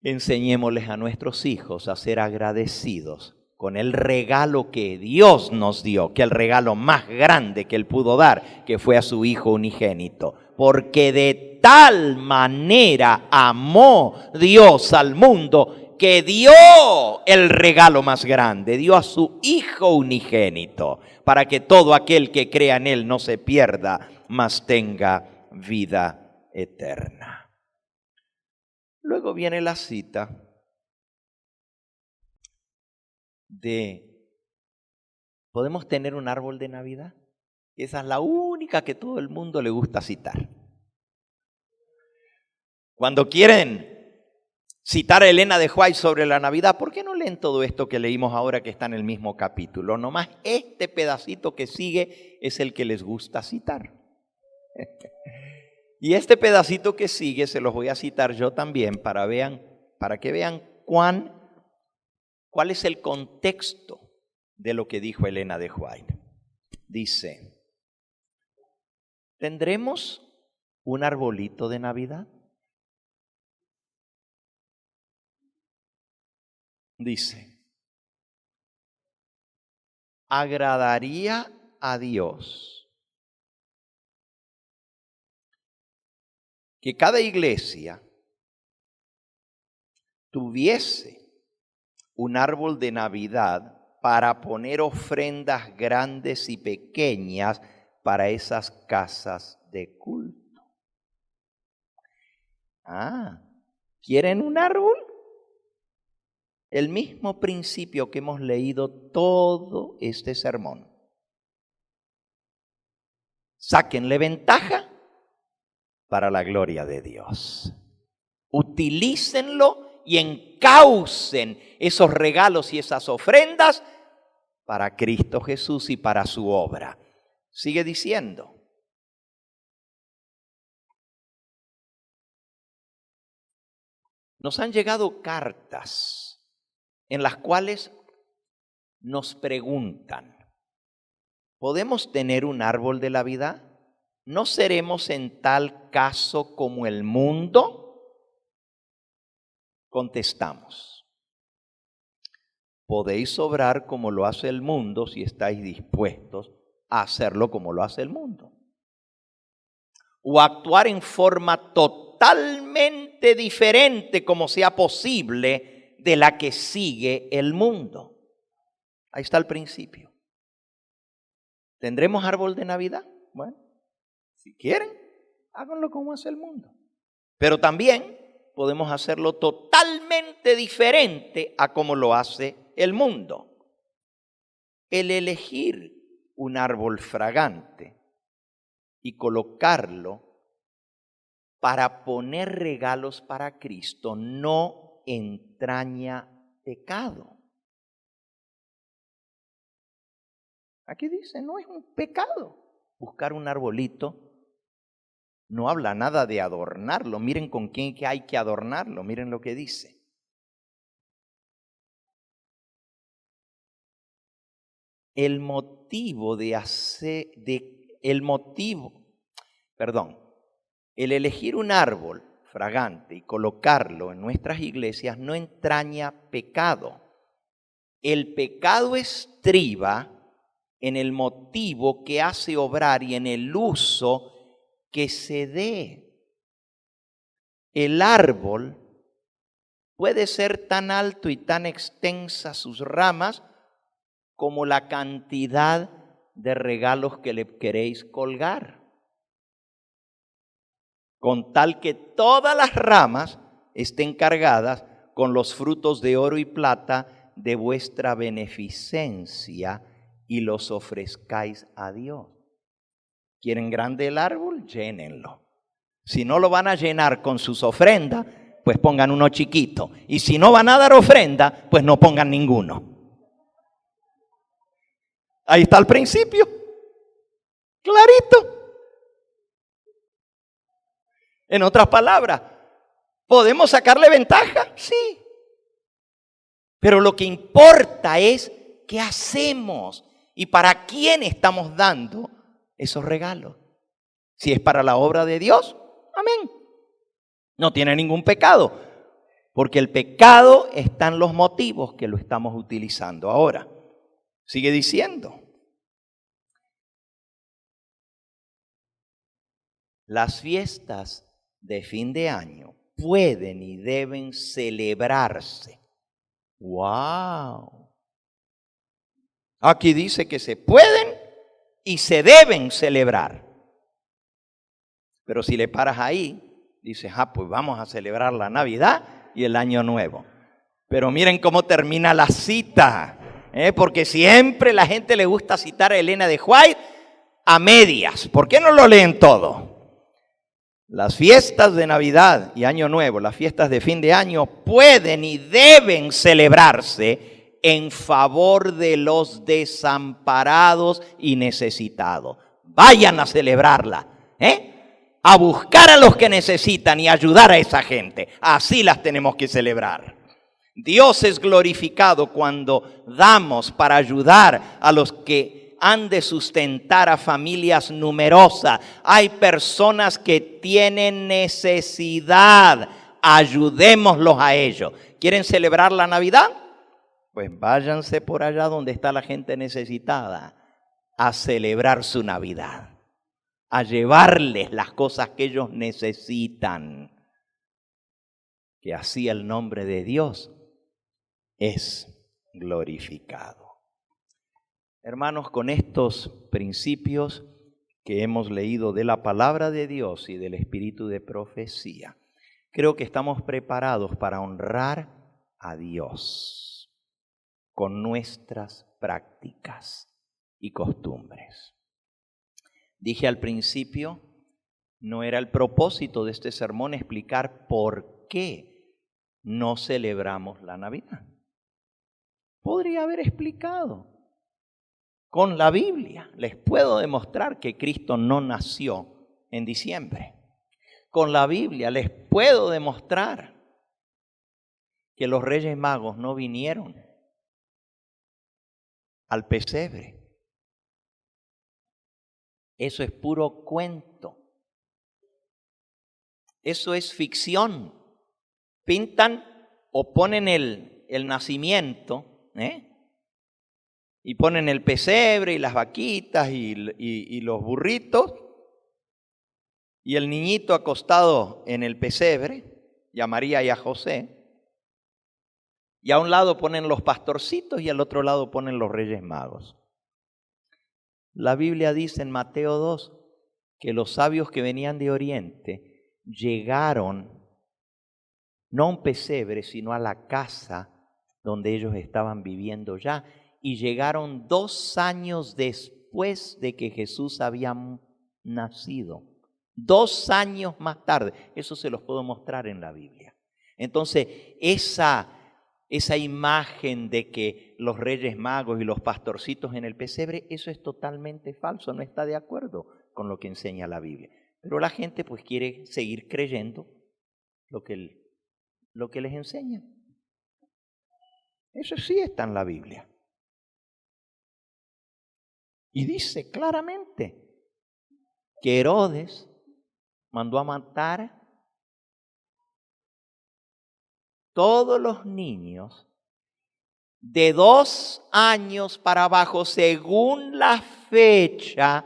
enseñémosles a nuestros hijos a ser agradecidos con el regalo que Dios nos dio, que el regalo más grande que Él pudo dar, que fue a su Hijo unigénito. Porque de tal manera amó Dios al mundo que dio el regalo más grande, dio a su Hijo unigénito, para que todo aquel que crea en Él no se pierda, mas tenga vida eterna. Luego viene la cita ¿podemos tener un árbol de Navidad? Esa es la única que todo el mundo le gusta citar. Cuando quieren citar a Elena de White sobre la Navidad, ¿por qué no leen todo esto que leímos ahora que está en el mismo capítulo? Nomás este pedacito que sigue es el que les gusta citar. Y este pedacito que sigue se los voy a citar yo también para que vean cuál es el contexto de lo que dijo Elena de White. Dice, ¿tendremos un arbolito de Navidad? Dice, ¿agradaría a Dios que cada iglesia tuviese un árbol de Navidad para poner ofrendas grandes y pequeñas para esas casas de culto? ¿Quieren un árbol? El mismo principio que hemos leído todo este sermón. Sáquenle ventaja para la gloria de Dios. Utilícenlo y encaucen esos regalos y esas ofrendas para Cristo Jesús y para su obra. Sigue diciendo. Nos han llegado cartas en las cuales nos preguntan, ¿podemos tener un árbol de la vida? ¿No seremos en tal caso como el mundo? Contestamos, podéis obrar como lo hace el mundo si estáis dispuestos a hacerlo como lo hace el mundo. O actuar en forma totalmente diferente como sea posible de la que sigue el mundo. Ahí está el principio. ¿Tendremos árbol de Navidad? Bueno, si quieren, háganlo como hace el mundo. Pero también podemos hacerlo totalmente diferente a como lo hace el mundo. El elegir un árbol fragante y colocarlo para poner regalos para Cristo no entraña pecado. Aquí dice, no es un pecado buscar un arbolito. No habla nada de adornarlo. Miren con quién que hay que adornarlo. Miren lo que dice. El elegir un árbol fragante y colocarlo en nuestras iglesias no entraña pecado. El pecado estriba en el motivo que hace obrar y en el uso que se dé. El árbol puede ser tan alto y tan extensa sus ramas como la cantidad de regalos que le queréis colgar, con tal que todas las ramas estén cargadas con los frutos de oro y plata de vuestra beneficencia y los ofrezcáis a Dios. ¿Quieren grande el árbol? Llénenlo. Si no lo van a llenar con sus ofrendas, pues pongan uno chiquito. Y si no van a dar ofrenda, pues no pongan ninguno. Ahí está el principio. Clarito. En otras palabras, ¿podemos sacarle ventaja? Sí. Pero lo que importa es qué hacemos y para quién estamos dando esos regalos. Si es para la obra de Dios, amén. No tiene ningún pecado, porque el pecado está en los motivos que lo estamos utilizando ahora. Sigue diciendo. Las fiestas de fin de año pueden y deben celebrarse. ¡Wow! Aquí dice que se pueden y se deben celebrar. Pero si le paras ahí, dices, pues vamos a celebrar la Navidad y el Año Nuevo. Pero miren cómo termina la cita, porque siempre la gente le gusta citar a Elena de White a medias. ¿Por qué no lo leen todo? Las fiestas de Navidad y Año Nuevo, las fiestas de fin de año, pueden y deben celebrarse en favor de los desamparados y necesitados. Vayan a celebrarla, a buscar a los que necesitan y ayudar a esa gente. Así las tenemos que celebrar. Dios es glorificado cuando damos para ayudar a los que han de sustentar a familias numerosas. Hay personas que tienen necesidad. Ayudémoslos a ellos. ¿Quieren celebrar la Navidad? Pues váyanse por allá donde está la gente necesitada a celebrar su Navidad, a llevarles las cosas que ellos necesitan. Que así el nombre de Dios es glorificado. Hermanos, con estos principios que hemos leído de la palabra de Dios y del espíritu de profecía, creo que estamos preparados para honrar a Dios con nuestras prácticas y costumbres. Dije al principio, no era el propósito de este sermón explicar por qué no celebramos la Navidad. Podría haber explicado. Con la Biblia les puedo demostrar que Cristo no nació en diciembre. Con la Biblia les puedo demostrar que los Reyes Magos no vinieron al pesebre. Eso es puro cuento. Eso es ficción. Pintan o ponen el nacimiento, y ponen el pesebre y las vaquitas y los burritos y el niñito acostado en el pesebre, y a María y a José. Y a un lado ponen los pastorcitos y al otro lado ponen los Reyes Magos. La Biblia dice en Mateo 2 que los sabios que venían de Oriente llegaron no a un pesebre, sino a la casa donde ellos estaban viviendo ya, y llegaron 2 años después de que Jesús había nacido. 2 años más tarde. Eso se los puedo mostrar en la Biblia. Entonces, esa imagen de que los Reyes Magos y los pastorcitos en el pesebre, eso es totalmente falso, no está de acuerdo con lo que enseña la Biblia. Pero la gente pues quiere seguir creyendo lo que les enseña. Eso sí está en la Biblia. Y dice claramente que Herodes mandó a matar todos los niños de 2 años para abajo, según la fecha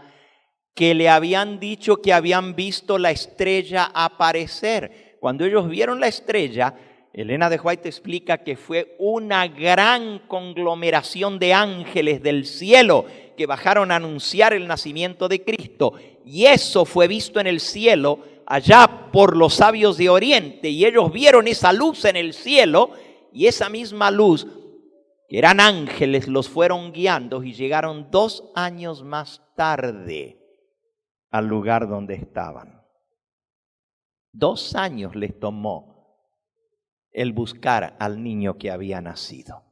que le habían dicho que habían visto la estrella aparecer. Cuando ellos vieron la estrella, Elena de White explica que fue una gran conglomeración de ángeles del cielo que bajaron a anunciar el nacimiento de Cristo. Y eso fue visto en el cielo allá por los sabios de Oriente. Y ellos vieron esa luz en el cielo y esa misma luz, que eran ángeles, los fueron guiando y llegaron 2 años más tarde al lugar donde estaban. 2 años les tomó el buscar al niño que había nacido.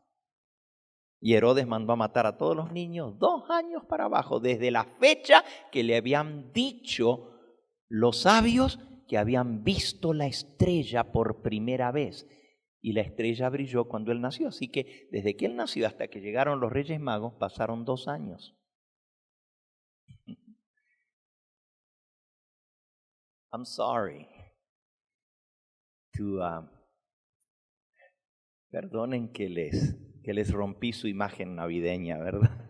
Y Herodes mandó a matar a todos los niños 2 años para abajo, desde la fecha que le habían dicho los sabios que habían visto la estrella por primera vez. Y la estrella brilló cuando él nació. Así que desde que él nació hasta que llegaron los Reyes Magos pasaron 2 años. I'm sorry to perdonen que les rompí su imagen navideña, ¿verdad?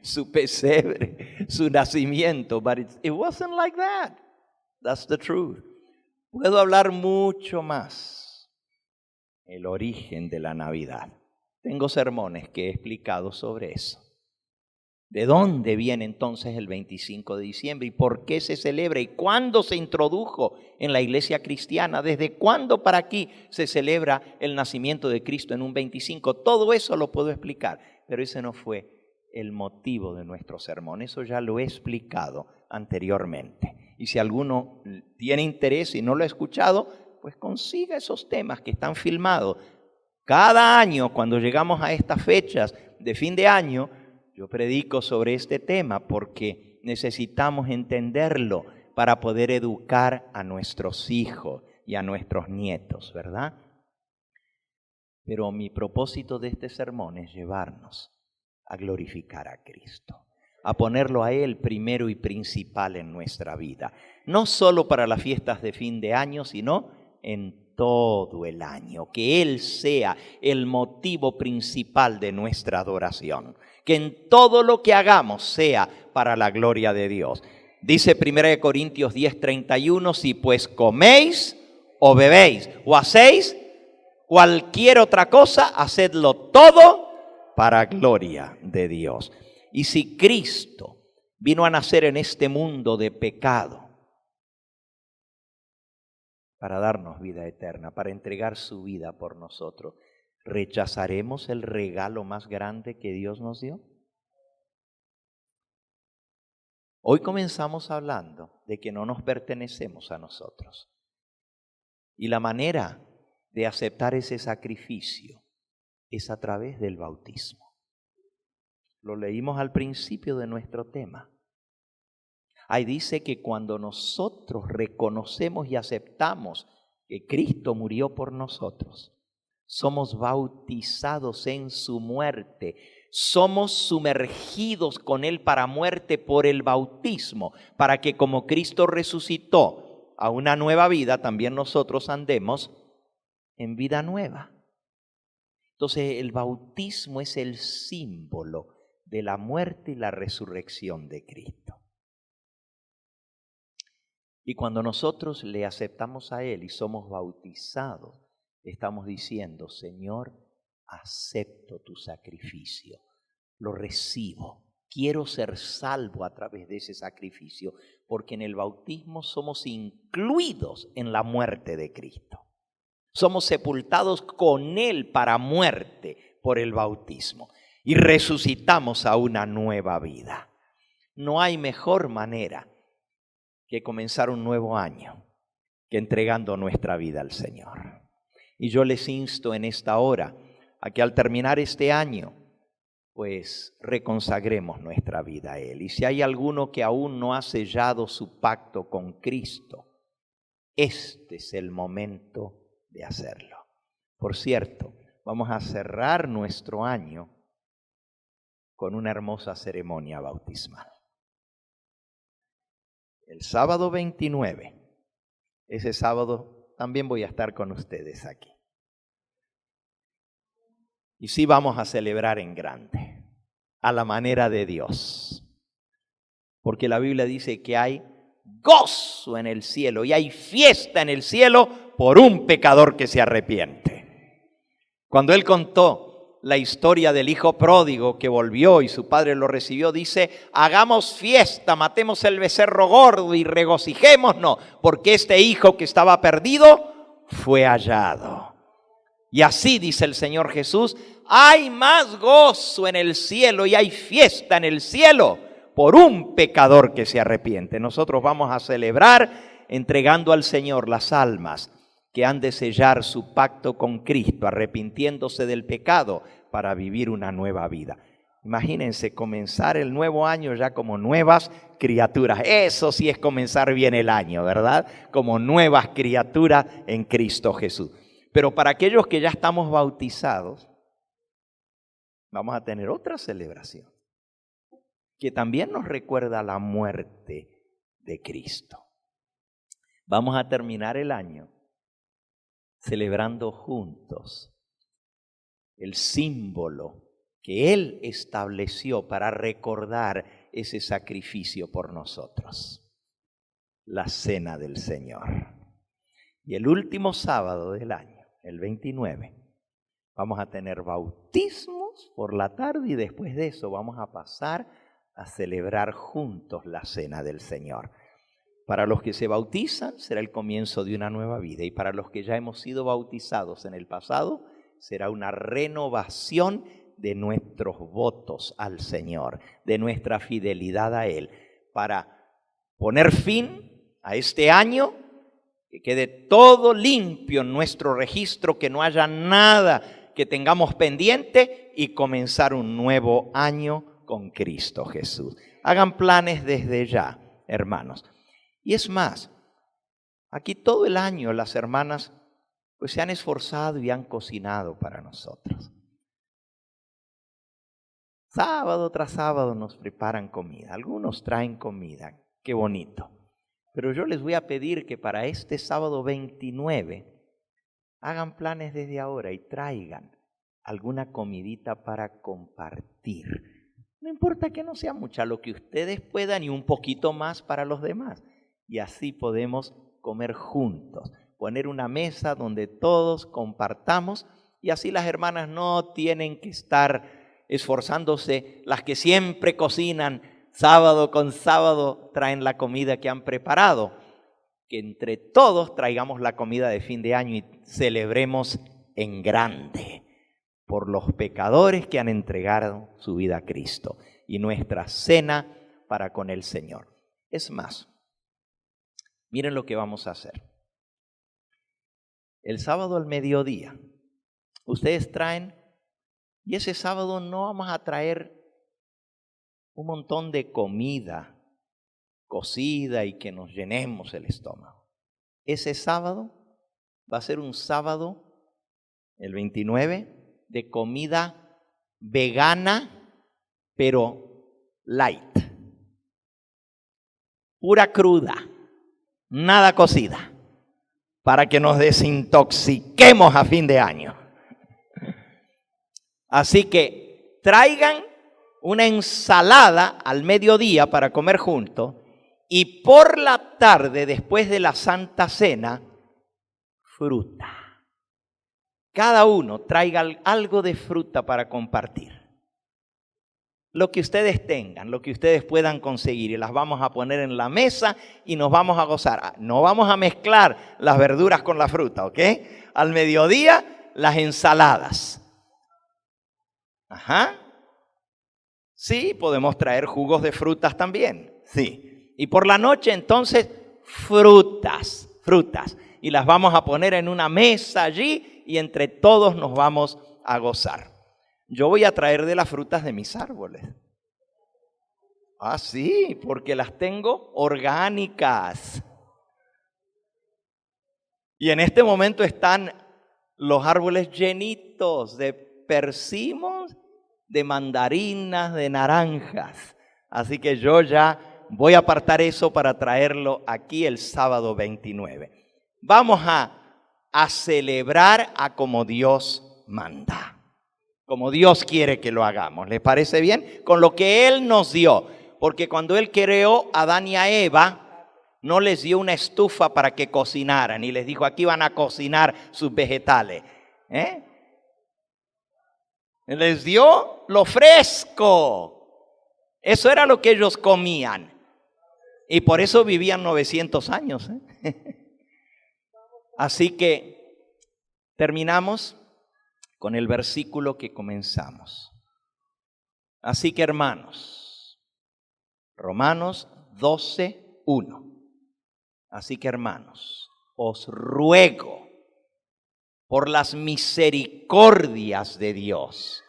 Su pesebre, su nacimiento, but it wasn't like that. That's the truth. Puedo hablar mucho más. El origen de la Navidad. Tengo sermones que he explicado sobre eso. ¿De dónde viene entonces el 25 de diciembre? ¿Y por qué se celebra? ¿Y cuándo se introdujo en la iglesia cristiana? ¿Desde cuándo para aquí se celebra el nacimiento de Cristo en un 25? Todo eso lo puedo explicar, pero ese no fue el motivo de nuestro sermón. Eso ya lo he explicado anteriormente. Y si alguno tiene interés y no lo ha escuchado, pues consiga esos temas que están filmados. Cada año, cuando llegamos a estas fechas de fin de año, yo predico sobre este tema porque necesitamos entenderlo para poder educar a nuestros hijos y a nuestros nietos, ¿verdad? Pero mi propósito de este sermón es llevarnos a glorificar a Cristo, a ponerlo a Él primero y principal en nuestra vida. No solo para las fiestas de fin de año, sino en todo el año. Que Él sea el motivo principal de nuestra adoración. Que en todo lo que hagamos sea para la gloria de Dios. Dice 1 Corintios 10:31, si pues coméis o bebéis o hacéis cualquier otra cosa, hacedlo todo para gloria de Dios. Y si Cristo vino a nacer en este mundo de pecado para darnos vida eterna, para entregar su vida por nosotros, ¿rechazaremos el regalo más grande que Dios nos dio? Hoy comenzamos hablando de que no nos pertenecemos a nosotros. Y la manera de aceptar ese sacrificio es a través del bautismo. Lo leímos al principio de nuestro tema. Ahí dice que cuando nosotros reconocemos y aceptamos que Cristo murió por nosotros, somos bautizados en su muerte, somos sumergidos con Él para muerte por el bautismo, para que como Cristo resucitó a una nueva vida, también nosotros andemos en vida nueva. Entonces el bautismo es el símbolo de la muerte y la resurrección de Cristo. Y cuando nosotros le aceptamos a Él y somos bautizados, estamos diciendo, Señor, acepto tu sacrificio, lo recibo. Quiero ser salvo a través de ese sacrificio, porque en el bautismo somos incluidos en la muerte de Cristo. Somos sepultados con Él para muerte por el bautismo y resucitamos a una nueva vida. No hay mejor manera que comenzar un nuevo año que entregando nuestra vida al Señor. Y yo les insto en esta hora a que al terminar este año, pues reconsagremos nuestra vida a Él. Y si hay alguno que aún no ha sellado su pacto con Cristo, este es el momento de hacerlo. Por cierto, vamos a cerrar nuestro año con una hermosa ceremonia bautismal. El sábado 29, ese sábado también voy a estar con ustedes aquí. Y sí vamos a celebrar en grande, a la manera de Dios. Porque la Biblia dice que hay gozo en el cielo y hay fiesta en el cielo por un pecador que se arrepiente. Cuando Él contó la historia del hijo pródigo que volvió y su padre lo recibió, dice, hagamos fiesta, matemos el becerro gordo y regocijémonos, porque este hijo que estaba perdido fue hallado. Y así dice el Señor Jesús, hay más gozo en el cielo y hay fiesta en el cielo por un pecador que se arrepiente. Nosotros vamos a celebrar entregando al Señor las almas que han de sellar su pacto con Cristo, arrepintiéndose del pecado para vivir una nueva vida. Imagínense comenzar el nuevo año ya como nuevas criaturas. Eso sí es comenzar bien el año, ¿verdad? Como nuevas criaturas en Cristo Jesús. Pero para aquellos que ya estamos bautizados, vamos a tener otra celebración que también nos recuerda la muerte de Cristo. Vamos a terminar el año celebrando juntos el símbolo que Él estableció para recordar ese sacrificio por nosotros, la cena del Señor. Y el último sábado del año, el 29, vamos a tener bautismos por la tarde y después de eso vamos a pasar a celebrar juntos la cena del Señor. Para los que se bautizan será el comienzo de una nueva vida y para los que ya hemos sido bautizados en el pasado será una renovación de nuestros votos al Señor, de nuestra fidelidad a Él, para poner fin a este año, que quede todo limpio en nuestro registro, que no haya nada que tengamos pendiente y comenzar un nuevo año con Cristo Jesús. Hagan planes desde ya, hermanos. Y es más, aquí todo el año las hermanas pues se han esforzado y han cocinado para nosotros. Sábado tras sábado nos preparan comida, algunos traen comida, qué bonito. Pero yo les voy a pedir que para este sábado 29 hagan planes desde ahora y traigan alguna comidita para compartir. No importa que no sea mucha, lo que ustedes puedan y un poquito más para los demás. Y así podemos comer juntos, poner una mesa donde todos compartamos y así las hermanas no tienen que estar esforzándose, las que siempre cocinan sábado con sábado traen la comida que han preparado, que entre todos traigamos la comida de fin de año y celebremos en grande por los pecadores que han entregado su vida a Cristo y nuestra cena para con el Señor. Es más, miren lo que vamos a hacer. El sábado al mediodía, ustedes traen, y ese sábado no vamos a traer un montón de comida cocida y que nos llenemos el estómago. Ese sábado va a ser un sábado, el 29, de comida vegana, pero light. Pura cruda, nada cocida, para que nos desintoxiquemos a fin de año. Así que traigan una ensalada al mediodía para comer juntos y por la tarde, después de la Santa Cena, fruta. cada uno traiga algo de fruta para compartir. Lo que ustedes tengan, lo que ustedes puedan conseguir, y las vamos a poner en la mesa y nos vamos a gozar. No vamos a mezclar las verduras con la fruta, ¿ok? Al mediodía, las ensaladas. Ajá. Sí, podemos traer jugos de frutas también. Sí. Y por la noche, entonces, frutas. Y las vamos a poner en una mesa allí y entre todos nos vamos a gozar. Yo voy a traer de las frutas de mis árboles. Ah, sí, porque las tengo orgánicas. Y en este momento están los árboles llenitos de persimos, de mandarinas, de naranjas. Así que yo ya voy a apartar eso para traerlo aquí el sábado 29. Vamos a celebrar a como Dios manda. Como Dios quiere que lo hagamos. ¿Les parece bien? Con lo que Él nos dio. Porque cuando Él creó a Adán y a Eva, no les dio una estufa para que cocinaran. Y les dijo, aquí van a cocinar sus vegetales. Les dio lo fresco. Eso era lo que ellos comían. Y por eso vivían 900 años. Así que terminamos con el versículo que comenzamos. Así que hermanos, Romanos 12:1. Así que hermanos, os ruego por las misericordias de Dios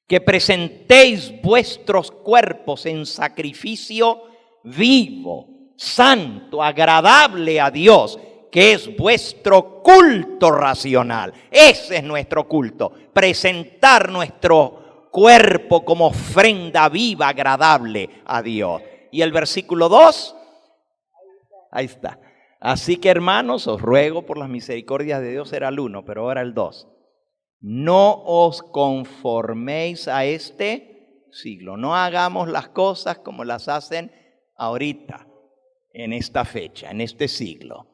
que presentéis vuestros cuerpos en sacrificio vivo, santo, agradable a Dios, que es vuestro culto racional. Ese es nuestro culto, presentar nuestro cuerpo como ofrenda viva, agradable a Dios. Y el versículo 2, ahí está. Así que hermanos, os ruego por las misericordias de Dios, era el 1, pero ahora el 2. No os conforméis a este siglo. No hagamos las cosas como las hacen ahorita, en esta fecha, en este siglo,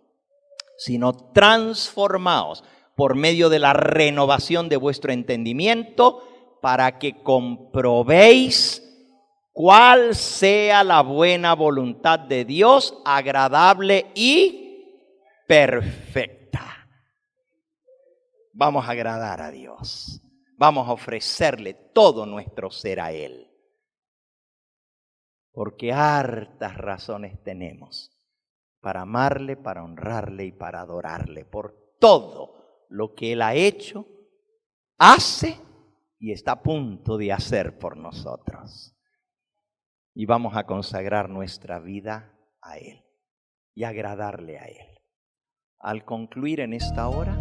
sino transformaos por medio de la renovación de vuestro entendimiento para que comprobéis cuál sea la buena voluntad de Dios, agradable y perfecta. Vamos a agradar a Dios. Vamos a ofrecerle todo nuestro ser a Él. Porque hartas razones tenemos para amarle, para honrarle y para adorarle por todo lo que Él ha hecho, hace y está a punto de hacer por nosotros. Y vamos a consagrar nuestra vida a Él y agradarle a Él. Al concluir en esta hora,